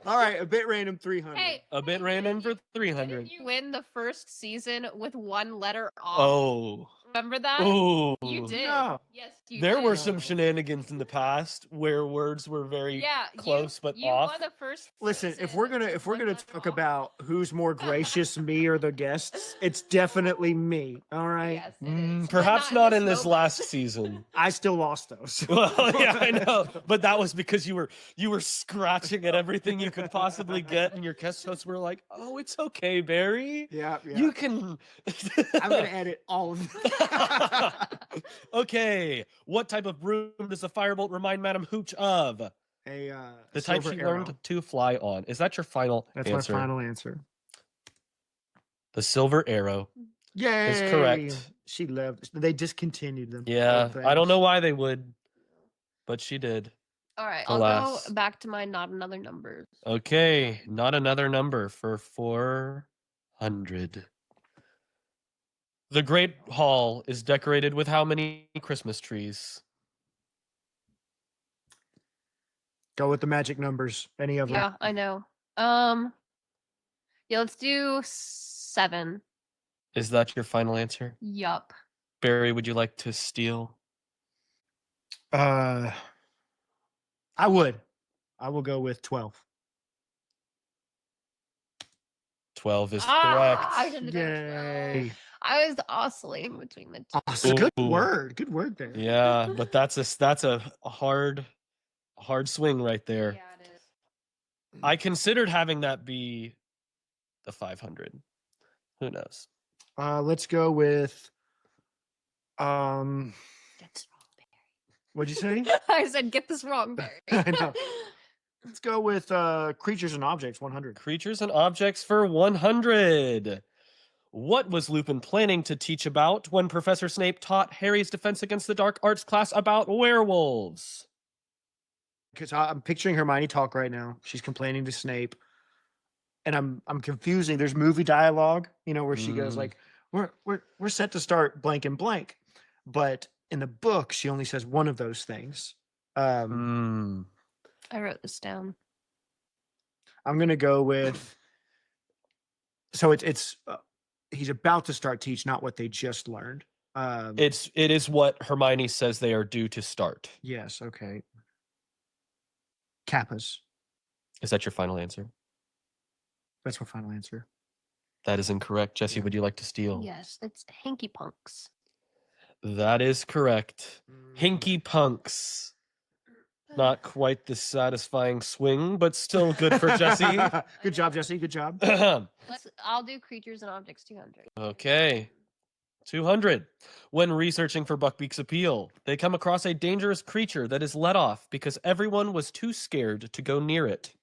G: All right, a bit random 300.
I: Hey,
H: A bit
I: hey,
H: random for
I: didn't
H: 300.
I: you win the first season with 1 letter off?
H: Oh.
I: Remember that?
H: Ooh.
I: You did.
G: No.
I: Yes, you
H: There
I: did.
H: were some shenanigans in the past where words were very
I: yeah,
H: close but
I: you
H: off.
I: won the first
G: Listen, if
I: season
G: we're gonna
I: with 1 letter
G: talk
I: off.
G: about who's more gracious, me or the guests, it's definitely me. All right,
I: Yes, it is, but
H: Perhaps not in this
I: moment.
H: last season.
G: I still lost those.
H: Well, yeah, I know, but that was because you were scratching at everything you could possibly get, and your guest hosts were like, "Oh, it's okay, Barry.
G: Yeah,
H: You can."
G: I'm gonna edit all of them.
H: Okay, what type of broom does the firebolt remind Madam Hooch of?
G: The
H: The type she learned to fly on. Is that your final
G: That's
H: answer?
G: my final answer.
H: The silver arrow.
G: Yay!
H: correct.
G: She loved. They discontinued them.
H: Yeah,
G: Poor
H: I don't
G: things.
H: know why they would, but she did.
I: All right, I'll
H: Alas.
I: go back to my not another numbers.
H: Okay, not another number for 400. The Great Hall is decorated with how many Christmas trees?
G: Go with the magic numbers. Any of them.
I: Yeah, I know. Yeah, let's do 7.
H: Is that your final answer?
I: Yup.
H: Barry, would you like to steal?
G: I would. I will go with 12.
H: 12 is
I: I
H: correct.
I: should've done 12.
G: Yay!
I: I was oscillating between the two.
G: Awesome. Good
H: Ooh.
G: word. Good word there.
H: Yeah, but that's a hard Hard swing right there.
I: Yeah, it is.
H: I considered having that be the 500. Who knows?
G: Let's go with
I: Get this wrong,
G: what'd you say?
I: Barry. I said, get this wrong, Barry.
G: I know. Let's go with creatures and objects 100.
H: Creatures and objects for 100. What was Lupin planning to teach about when Professor Snape taught Harry's Defense Against the Dark Arts class about werewolves?
G: Because I'm picturing Hermione talk right now. She's complaining to Snape, and I'm confusing. There's movie dialogue, where she goes like, "We're set to start blank and blank," but in the book she only says one of those things.
I: I wrote this down.
G: I'm gonna go with. So it's he's about to start teach, not what they just learned.
H: It is what Hermione says they are due to start.
G: Yes. Okay. Kappas.
H: Is that your final answer?
G: That's my final answer.
H: That is incorrect. Jesse,
G: Yeah.
H: would you like to steal?
I: Yes, it's hanky punks.
H: That is correct. Hinky punks. Not quite the satisfying swing, but still good for Jesse.
G: Good job, Jesse. Good job.
I: I'll do creatures and objects 200.
H: Okay. 200. When researching for Buckbeak's appeal, they come across a dangerous creature that is let off because everyone was too scared to go near it.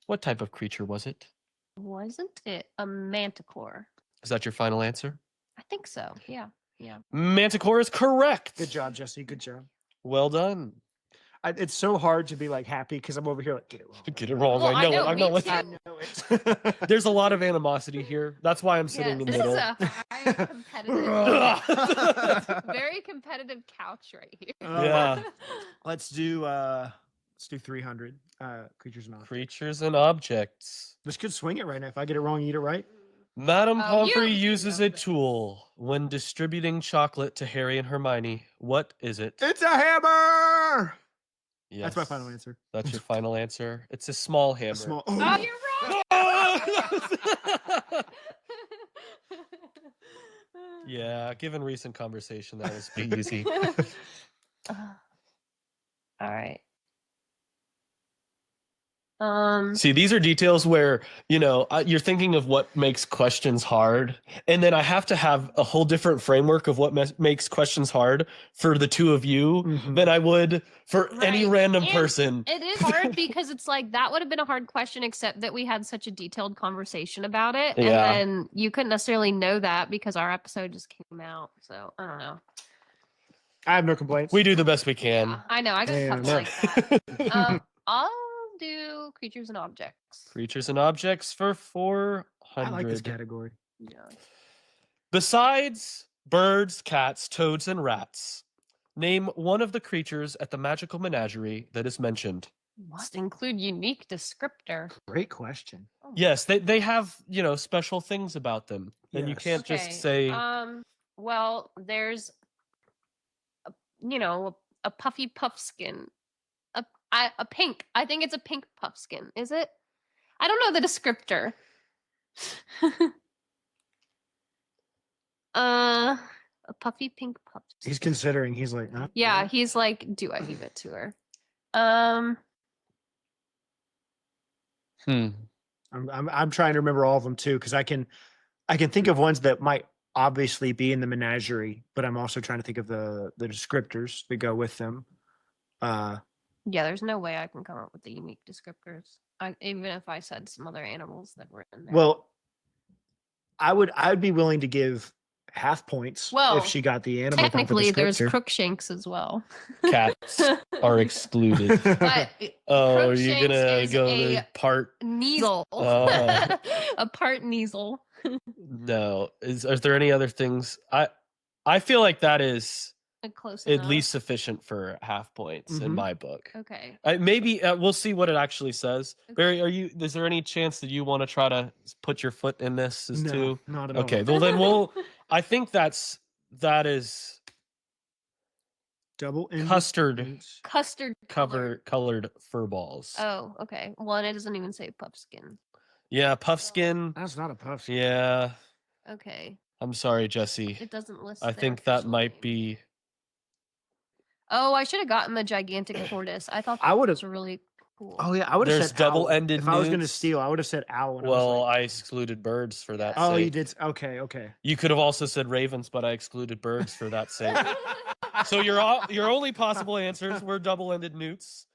H: What type of creature was it?
I: Wasn't it a manticore?
H: Is that your final answer?
I: I think so. Yeah.
H: Manticore is correct.
G: Good job, Jesse. Good job.
H: Well done.
G: It's so hard to be like happy because I'm over here like, get it wrong.
H: Get it wrong.
I: Well,
H: I know it. I
I: me
H: know it.
I: too.
G: I know it.
H: There's a lot of animosity here. That's why I'm sitting in the
I: this
H: middle.
I: is a high competitive, very competitive couch right here.
H: Yeah.
G: Let's do 300 creatures and objects.
H: Creatures and objects.
G: This could swing it right now. If I get it wrong, you get it right.
H: Madame
I: Oh,
H: Pomfrey
I: you-
H: uses a tool when distributing chocolate to Harry and Hermione. What is it?
G: It's a hammer.
H: Yes.
G: That's my final answer.
H: That's your final answer. It's a small hammer.
G: A small.
I: Oh, you're wrong.
H: Yeah, given recent conversation, that was pretty easy.
I: All right.
H: See, these are details where, you're thinking of what makes questions hard. And then I have to have a whole different framework of what makes questions hard for the two of you
G: Mhm.
H: than I would for any
I: Right.
H: random
I: And
H: person.
I: It is hard because it's like that would have been a hard question, except that we had such a detailed conversation about it.
H: Yeah.
I: And then you couldn't necessarily know that because our episode just came out. So I don't know.
G: I have no complaints.
H: We do the best we can.
I: Yeah, I know. I got
G: Yeah,
I: something
G: no.
I: like that. I'll do creatures and objects.
H: Creatures and objects for 400.
G: I like this category.
I: Yeah.
H: Besides birds, cats, toads, and rats, name one of the creatures at the magical menagerie that is mentioned.
I: Must include unique descriptor.
G: Great question.
H: Yes, they have, special things about them. And you
G: Yes.
H: can't
I: Okay,
H: just say
I: well, there's a puffy puffskin. A pink. I think it's a pink puffskin. Is it? I don't know the descriptor. A puffy pink puffskin.
G: He's considering. He's like, huh?
I: Yeah, he's like, do I give it to her?
G: I'm trying to remember all of them too because I can think of ones that might obviously be in the menagerie, but I'm also trying to think of the descriptors that go with them.
I: Yeah, there's no way I can come up with the unique descriptors. Even if I said some other animals that were in there.
G: Well, I'd be willing to give half points
I: Well,
G: if she got the animal. without the
I: technically, there's
G: descriptor.
I: Crookshanks as well.
H: cats are excluded.
I: But
H: Oh, are you
I: Crookshanks
H: gonna
I: is
H: go
I: a
H: the part?
I: Neasel.
H: Oh.
I: A part Neasel.
H: No. Is there any other things? I feel like that is
I: Close
H: at
I: enough.
H: least sufficient for half points in
G: Mhm.
H: my book.
I: Okay.
H: Maybe we'll see what it actually says.
I: Okay.
H: Barry, is there any chance that you want to try to put your foot in this as
G: No,
H: too?
G: not at all.
H: Okay, well then I think that is
G: Double ended
H: custard
G: points.
I: Custard
H: colored fur balls.
I: Oh, okay. Well, and it doesn't even say puffskin.
H: Yeah, puffskin.
G: That's not a puff.
H: Yeah,
I: Okay.
H: I'm sorry, Jesse.
I: It doesn't list.
H: I
I: there
H: think that
I: official
H: might
I: name.
H: be
I: Oh, I should have gotten the gigantic tortoise. I thought
G: I
I: that
G: would've-
I: was really cool.
G: Oh yeah, I would have
H: There's
G: said owl.
H: double-ended
G: If I was gonna
H: newts.
G: steal, I would have said owl. And I was
H: Well,
G: like,
H: I excluded birds for that
G: oh,
H: sake.
G: you did. Okay, okay.
H: You could have also said ravens, but I excluded birds for that sake. So your only possible answers were double-ended newts,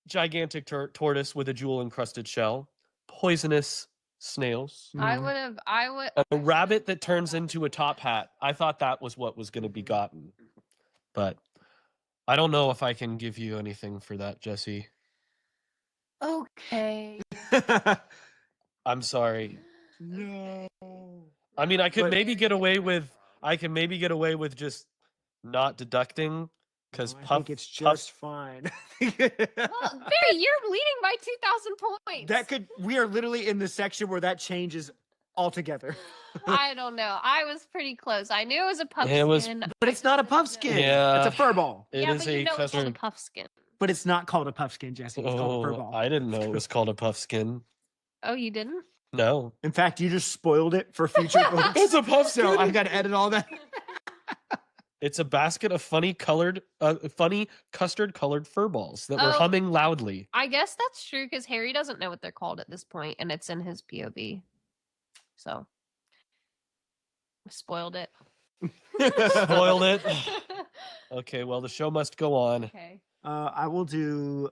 H: gigantic tortoise with a jewel-encrusted shell, poisonous snails,
I: I
G: Mhm.
I: would have. I would.
H: a rabbit that turns into a top hat. I thought that was what was going to be gotten, but I don't know if I can give you anything for that, Jesse.
I: Okay.
H: I'm sorry.
G: No.
H: I mean, I could
G: But-
H: maybe get away with. I can maybe get away with just not deducting because
G: I
H: Puff.
G: think it's
H: Puff-
G: just fine.
I: Well, Barry, you're leading by 2,000 points.
G: That could. We are literally in the section where that changes altogether.
I: I don't know. I was pretty close. I knew it was a puffskin.
H: It was-
G: But it's not a puffskin.
H: Yeah.
G: It's a fur ball.
H: It
I: Yeah,
H: is
I: but you
H: a
I: know it's called a
H: custard.
I: puffskin.
G: But it's not called a puffskin, Jesse. It's called a fur
H: Oh,
G: ball.
H: I didn't know it was called a puffskin.
I: Oh, you didn't?
H: No,
G: In fact, you just spoiled it for future books.
H: it's a puffskin.
G: So I've got to edit all that.
H: It's a basket of funny custard-colored fur balls that were
I: Oh.
H: humming loudly.
I: I guess that's true because Harry doesn't know what they're called at this point, and it's in his POV. So, I spoiled it.
H: Spoiled it. Okay, well, the show must go on.
I: Okay.
G: I will do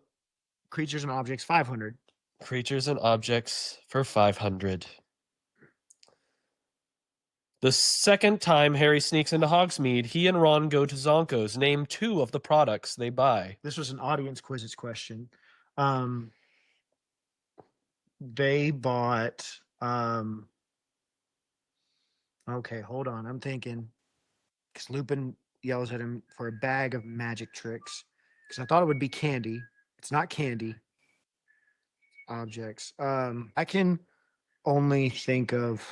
G: creatures and objects 500.
H: Creatures and objects for 500. The second time Harry sneaks into Hogsmeade, he and Ron go to Zonko's. Name 2 of the products they buy.
G: This was an audience quizzes question. They bought. Okay, hold on. I'm thinking because Lupin yells at him for a bag of magic tricks. Because I thought it would be candy. It's not candy. Objects. I can only think of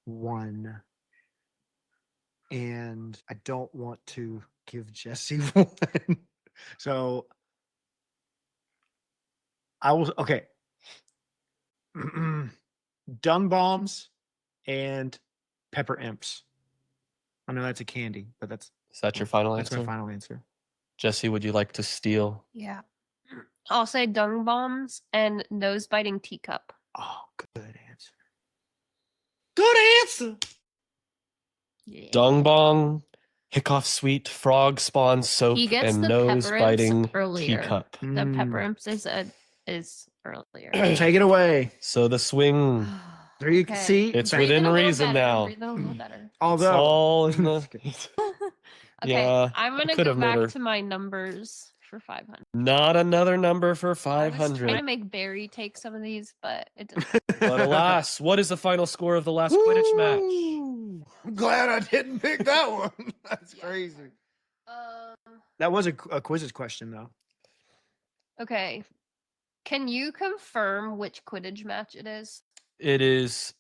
G: one. And I don't want to give Jesse one. So I will. Okay. Dung bombs and pepper imps. I know that's a candy, but that's
H: Is that your final
G: that's
H: answer?
G: my final answer.
H: Jesse, would you like to steal?
I: Yeah. I'll say dung bombs and nose biting teacup.
G: Oh, good answer. Good answer.
I: Yeah.
H: Dung bong, Hickoff sweet, frog spawn soap,
I: He gets
H: and
I: the
H: nose
I: pepper imps
H: biting
I: earlier.
H: teacup.
I: The pepper imps is earlier.
G: Take it away.
H: So the swing,
G: There you can
I: Okay.
G: see.
H: It's
G: back-
H: within
I: Breathe in a little
H: reason
I: better,
H: now.
I: breathe in a little better.
H: it's
G: Although
H: all in the.
I: Okay,
H: Yeah,
I: I'm gonna
H: could
I: go
H: have made
I: back
H: her-
I: to my numbers for 500.
H: Not another number for
I: I was trying
H: 500.
I: to make Barry take some of these, but it didn't.
H: But alas, what is the final score of the last Quidditch match?
G: Woo! I'm glad I didn't pick that one. That's crazy. That was a quizzes question though.
I: Okay. Can you confirm which Quidditch match it is?
H: It is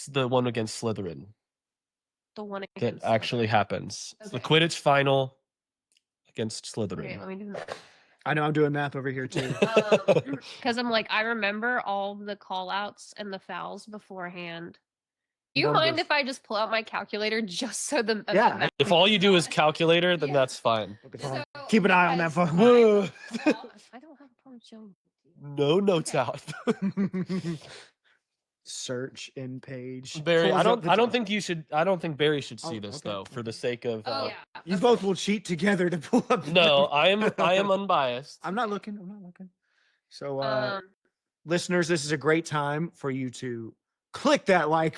H: the one against Slytherin
I: The one
H: that
I: against
H: actually
I: Slytherin.
H: happens. It's the
I: Okay.
H: Quidditch final against
I: Okay,
H: Slytherin.
I: let me do that.
G: I know I'm doing math over here too.
I: Because I'm like, I remember all the call outs and the fouls beforehand. Do you mind
G: Numbers.
I: if I just pull out my calculator just so the
G: Yeah.
I: math
H: If all you do is calculator, then
I: Yeah.
H: that's fine.
I: So,
G: Keep an eye on that
I: because
G: phone.
I: I don't have a problem showing.
H: No notes out.
G: Search in page.
H: Barry,
G: Pulls
H: I
G: up
H: don't
G: the
H: I don't
G: top.
H: think you should I don't think Barry should see
G: Oh,
H: this
G: okay.
H: though, for the sake of
I: Oh yeah.
G: You
I: okay.
G: both will cheat together to pull up.
H: No, I am unbiased.
G: I'm not looking. I'm not looking. So,
I: Um,
G: listeners, this is a great time for you to click that like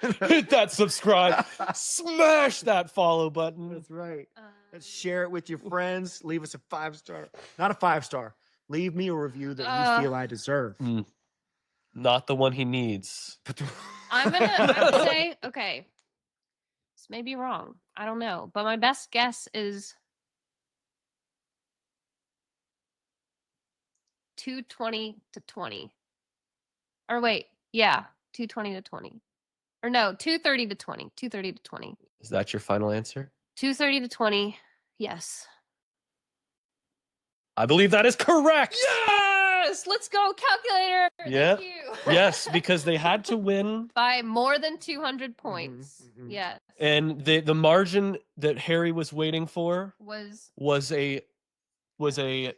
G: button.
H: Hit that subscribe, smash that follow button.
G: That's right. Let's
I: um,
G: share it with your friends. Leave us a 5-star. Not a 5-star. Leave me a review that you feel I deserve.
H: Mm. Not the one he needs.
I: I'm gonna say okay. This may be wrong. I don't know, but my best guess is 220 to 20. Or wait, yeah, 220 to 20. Or no, 230 to 20. 230 to 20.
H: Is that your final answer?
I: 230 to 20. Yes.
H: I believe that is correct.
I: Yes! Let's go, calculator.
H: Yep.
I: Thank you.
H: Yes, because they had to win,
I: By more than 200 points.
G: mhm.
I: Yes.
H: and the margin that Harry was waiting for
I: Was
H: was a was a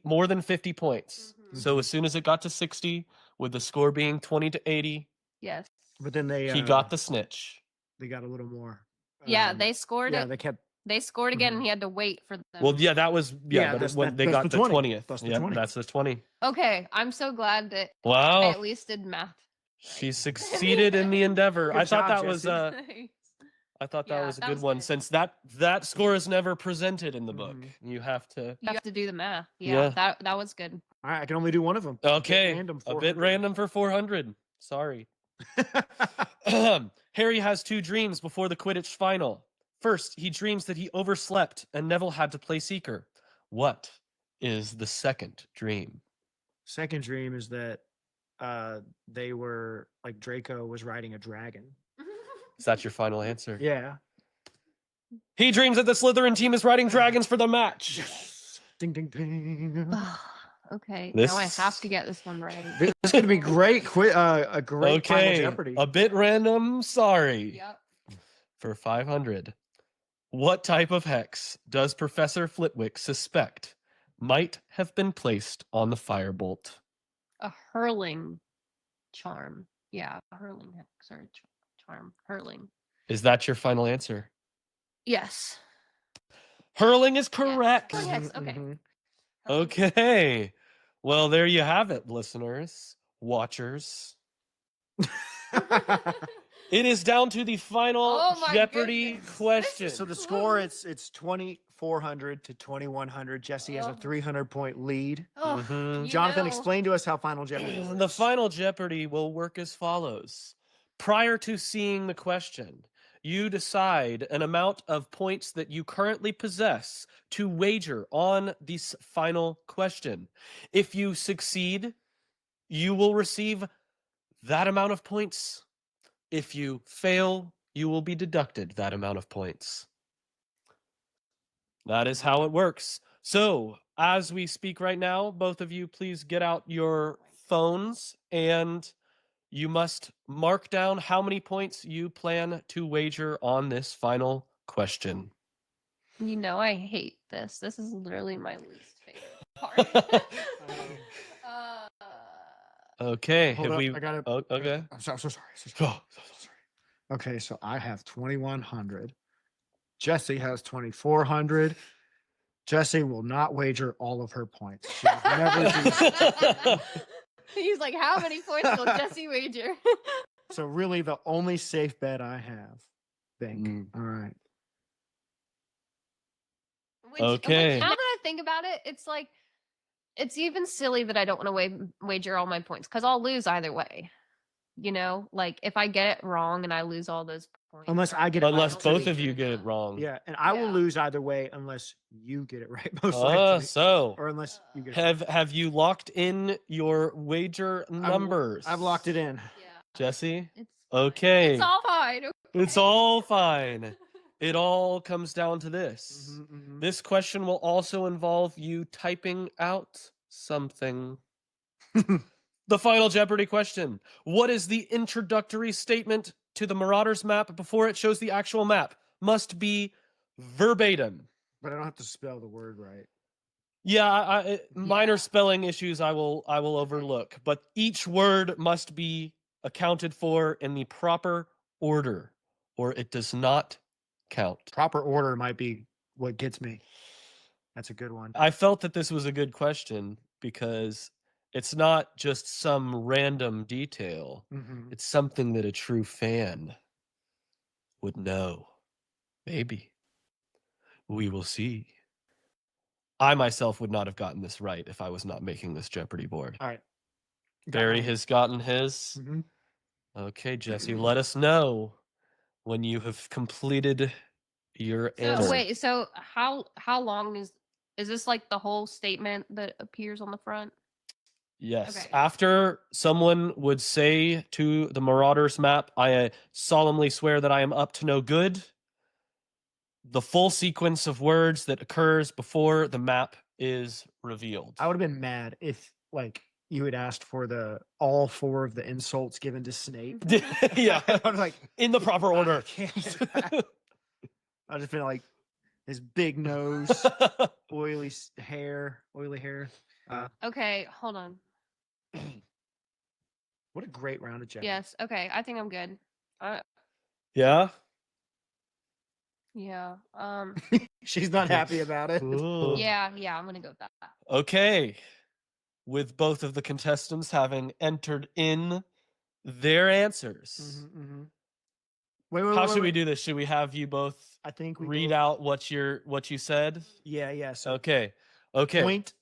H: more than 50 points.
I: Mhm.
H: So as soon as it got to 60, with the score being 20 to 80,
I: Yes.
G: But then
H: he got the snitch.
G: they got a little more.
I: Yeah, they scored
G: Yeah,
I: it.
G: they kept.
I: They scored again, and he had to wait for them.
H: Well, yeah, that was
G: Yeah,
H: but
G: that's-
H: when they
G: that's
H: got
G: the
H: the
G: 20.
H: 20th.
G: That's the
H: Yep,
G: 20.
H: that's the 20.
I: Okay, I'm so glad that I
H: Wow.
I: at least did math.
H: She succeeded in the endeavor.
G: Good
H: I thought
G: job,
H: that was
G: Jesse.
H: I thought that
I: Yeah,
H: was a
I: that
H: good
I: was
H: one
I: good.
H: since that score is never presented in the book.
G: Mhm.
H: You have to
I: You have to do the math.
H: Yeah.
I: Yeah, that was good.
G: All right, I can only do one of them.
H: Okay.
G: Random.
H: A bit
G: 400.
H: random for 400. Sorry. Harry has two dreams before the Quidditch final. First, he dreams that he overslept and Neville had to play Seeker. What is the second dream?
G: Second dream is that they were like Draco was riding a dragon.
H: Is that your final answer?
G: Yeah.
H: He dreams that the Slytherin team is riding dragons for the match.
G: Ding ding ding.
I: Okay,
H: This-
I: now I have to get this one right.
G: This is gonna be great. A great Final
H: Okay.
G: Jeopardy.
H: A bit random, sorry.
I: Yep.
H: For 500. What type of hex does Professor Flitwick suspect might have been placed on the firebolt?
I: A hurling charm. Yeah, a hurling hex or charm. Hurling.
H: Is that your final answer?
I: Yes.
H: Hurling is correct.
I: Hurling hex. Okay.
G: Mhm.
H: Okay. Well, there you have it, listeners, watchers. It is down to the final
I: Oh my
H: Jeopardy
I: goodness.
H: question.
G: So the score it's 2,400 to 2,100. Jesse has a
I: Oh.
G: 300-point lead.
I: Oh,
H: Mhm.
I: you
G: Jonathan,
I: know.
G: explain to us how Final Jeopardy works.
H: The final Jeopardy will work as follows. Prior to seeing the question, you decide an amount of points that you currently possess to wager on this final question. If you succeed, you will receive that amount of points. If you fail, you will be deducted that amount of points. That is how it works. So, as we speak right now, both of you please get out your phones and you must mark down how many points you plan to wager on this final question.
I: You know I hate this. This is literally my least favorite part.
H: Okay,
G: Hold
H: have
G: up,
H: we
G: I gotta.
H: Oh, okay.
G: I'm so sorry. So sorry. Okay, so I have 2,100. Jesse has 2,400. Jesse will not wager all of her points. She will never do so.
I: He's like, how many points will Jesse wager?
G: So really, the only safe bet I have. Think.
H: Mm.
G: All right.
H: Okay.
I: Now that I think about it, it's like, it's even silly that I don't want to wager all my points because I'll lose either way. You know, like if I get it wrong and I lose all those points.
G: Unless I get it
H: Unless
G: right,
H: both
G: too.
H: of you get it wrong.
G: Yeah, and I will
I: Yeah.
G: lose either way unless you get it right. Most
H: Ah,
G: likely,
H: so
G: or unless you get it right.
H: have you locked in your wager numbers?
G: I've locked it in.
I: Yeah.
H: Jesse?
I: It's
H: Okay.
I: It's all fine.
H: It's all fine. It all comes down to this.
G: Mhm,
H: This question will also involve you typing out something. The final Jeopardy question. What is the introductory statement to the Marauders map before it shows the actual map? Must be verbatim.
G: But I don't have to spell the word right.
H: Yeah, minor
I: Yeah.
H: spelling issues I will overlook, but each word must be accounted for in the proper order, or it does not count.
G: Proper order might be what gets me. That's a good one.
H: I felt that this was a good question because it's not just some random detail.
G: Mhm.
H: It's something that a true fan would know. Maybe. We will see. I myself would not have gotten this right if I was not making this Jeopardy board.
G: All right.
H: Barry has gotten his.
G: Mhm.
H: Okay, Jesse, let us know when you have completed your answer.
I: So wait, so how long is this like the whole statement that appears on the front?
H: Yes.
I: Okay.
H: After someone would say to the Marauders map, I solemnly swear that I am up to no good, the full sequence of words that occurs before the map is revealed.
G: I would have been mad if like you had asked for all 4 of the insults given to Snape.
H: Yeah.
G: I was like,
H: In the proper
G: I
H: order.
G: can't do that. I just been like, His big nose, oily hair.
I: Okay, hold on.
G: What a great round of Jeopardy.
I: Yes. Okay, I think I'm good.
H: Yeah.
I: Yeah.
G: She's not happy about it.
H: Ooh.
I: Yeah. I'm gonna go with that.
H: Okay. With both of the contestants having entered in their answers.
G: Wait,
H: How should we do this? Should we have you both
G: I think we
H: read
G: go-
H: out what you said?
G: Yeah. So
H: Okay.
G: point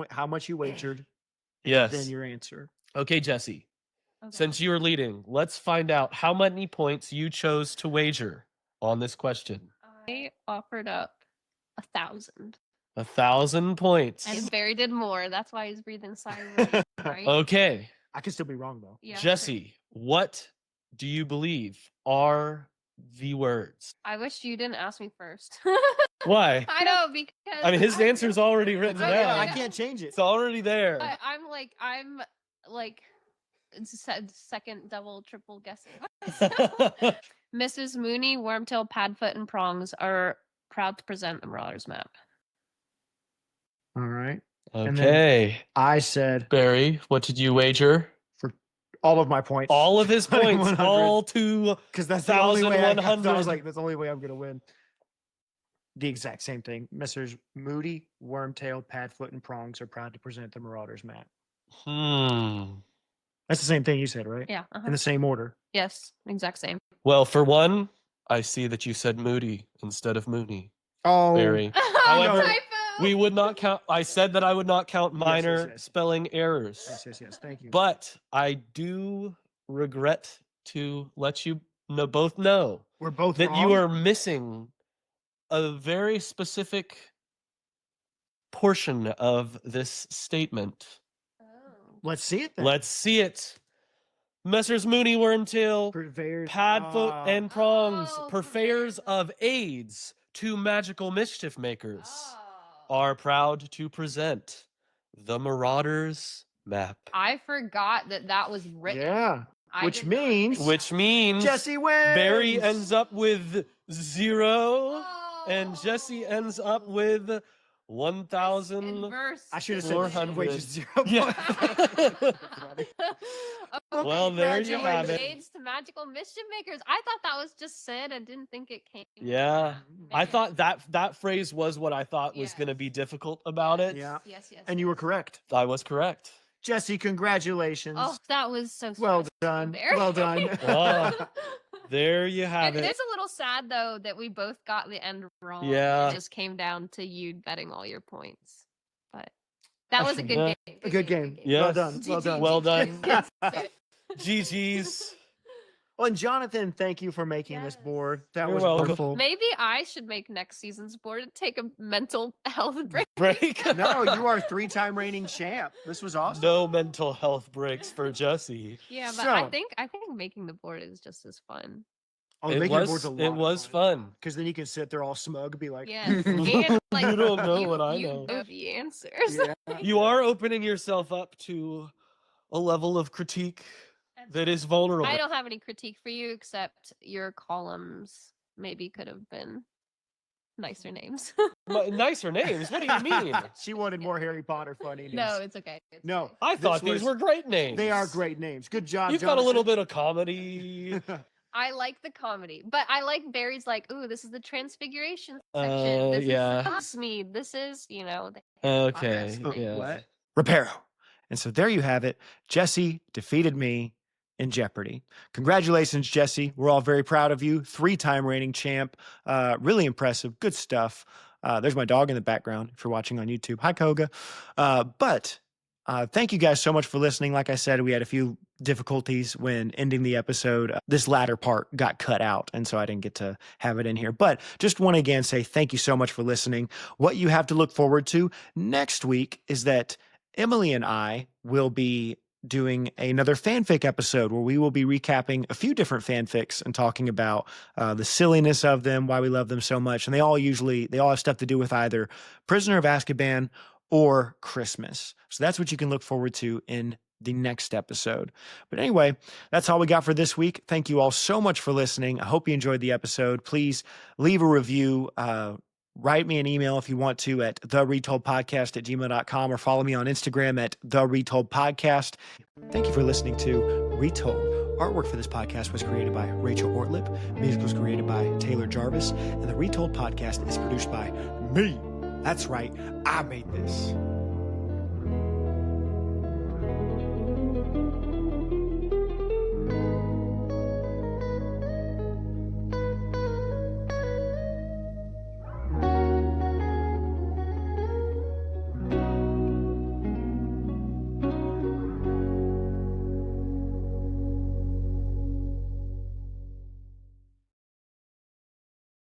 G: how much you wagered.
H: Yes.
G: Then your answer.
H: Okay, Jessie.
I: Okay.
H: Since you are leading, let's find out how many points you chose to wager on this question.
I: I offered up 1,000.
H: 1,000 points.
I: And Barry did more. That's why he's breathing silently. Right?
H: Okay.
G: I could still be wrong though.
I: Yeah,
H: Jesse, what do you believe are the words?
I: I wish you didn't ask me first.
H: Why?
I: I know, because
H: I mean, his answer's already written
I: Okay,
H: down.
G: I can't change it.
H: It's already there.
I: I'm like second, double, triple guessing. Mrs. Mooney, Wormtail, Padfoot, and Prongs are proud to present the Marauders map.
G: All right. And then
H: Okay.
G: I said
H: Barry, what did you wager?
G: all of my points.
H: All of his
G: Like
H: points,
G: 100.
H: all to
G: Because that's the only way. I was
H: 1,100.
G: like, that's the only way I'm gonna win. The exact same thing. Messrs. Moody, Wormtail, Padfoot, and Prongs are proud to present the Marauders map. That's the same thing you said, right?
I: Yeah.
G: In the same order.
I: Yes, exact same.
H: Well, for one, I see that you said Moody instead of Mooney.
G: Oh,
H: Barry. However,
I: Typo.
H: we would not count. I said that I would not count minor
G: yes.
H: spelling errors.
G: Yes. Thank you.
H: But I do regret to let you both know
G: we're both
H: that
G: wrong?
H: you are missing a very specific portion of this statement.
I: Oh.
G: Let's see it then.
H: Let's see it. Messrs. Mooney, Wormtail,
G: Purveyors.
H: Padfoot, and Prongs,
I: Oh,
H: purveyors of aids to magical mischief makers,
I: Oh.
H: are proud to present the Marauders map.
I: I forgot that was written.
G: Yeah.
I: I
G: Which
I: did not
G: means
I: think-
H: Which means
G: Jesse wins.
H: Barry ends up with 0, and
I: Oh.
H: Jesse ends up with 1,000.
I: Inverse.
G: I should have said
H: 400.
G: wages 0.
H: Yeah.
I: Oh,
H: Well, there you have it.
I: Aids to magical mischief makers. I thought that was just said. I didn't think it came.
H: Yeah. I
I: Man.
H: thought that phrase was what I thought was
I: Yeah.
H: going to be difficult about it.
G: Yeah.
I: Yes.
G: And you were correct.
H: I was correct.
G: Jesse, congratulations.
I: Oh, that was so.
G: Well
I: stressful
G: done.
I: there.
G: Well done.
H: Oh, There you have
I: It
H: it.
I: is a little sad though that we both got the end wrong.
H: Yeah.
I: It just came down to you betting all your points. But that was a good
H: Yeah.
I: game.
G: A good game.
H: Yes.
G: Well done. Well done.
H: Well done.
I: Yes.
H: GG's.
G: Well, and Jonathan, thank you for making this
I: Yes.
G: board. That
H: You're
G: was
H: welcome.
G: wonderful.
I: Maybe I should make next season's board and take a mental health break.
H: Break.
G: No, you are 3-time reigning champ. This was awesome.
H: No mental health breaks for Jesse.
I: Yeah, but I
G: So-
I: think making the board is just as fun.
G: Oh,
H: It
G: making the
H: was-
G: board's a lot
H: it
G: of
H: was fun.
G: Because then you can sit there all smug, be like,
I: Yes. And like
H: You don't know what I
I: you
H: know.
I: know the answers.
G: Yeah.
H: You are opening yourself up to a level of critique that is vulnerable.
I: I don't have any critique for you except your columns maybe could have been nicer names.
H: Nicer names? What do you mean?
G: She wanted more Harry Potter funny names.
I: No, it's okay. It's
G: No,
I: okay.
H: I thought
G: This
H: these
G: was-
H: were great names.
G: they are great names. Good job,
H: You've got a little
G: Jonathan.
H: bit of comedy.
I: I like the comedy, but I like Barry's like, ooh, this is the transfiguration section. This
H: yeah.
I: is Hogsmeade. This is, the Harry
H: Okay,
I: Potter
H: yeah.
I: thing.
G: What? Reparo. And so there you have it. Jesse defeated me in Jeopardy. Congratulations, Jesse. We're all very proud of you. 3-time reigning champ. Really impressive. Good stuff. There's my dog in the background if you're watching on YouTube. Hi, Koga. But thank you guys so much for listening. Like I said, we had a few difficulties when ending the episode. This latter part got cut out, and so I didn't get to have it in here. But just want to again say thank you so much for listening. What you have to look forward to next week is that Emily and I will be doing another fanfic episode where we will be recapping a few different fanfics and talking about the silliness of them, why we love them so much. And they all have stuff to do with either Prisoner of Azkaban or Christmas. So that's what you can look forward to in the next episode. But anyway, that's all we got for this week. Thank you all so much for listening. I hope you enjoyed the episode. Please leave a review. Write me an email if you want to at theretoldpodcast@gmail.com or follow me on Instagram at theretoldpodcast. Thank you for listening to Retold. Artwork for this podcast was created by Rachel Ortlip. Music was created by Taylor Jarvis. And the Retold podcast is produced by me. That's right, I made this.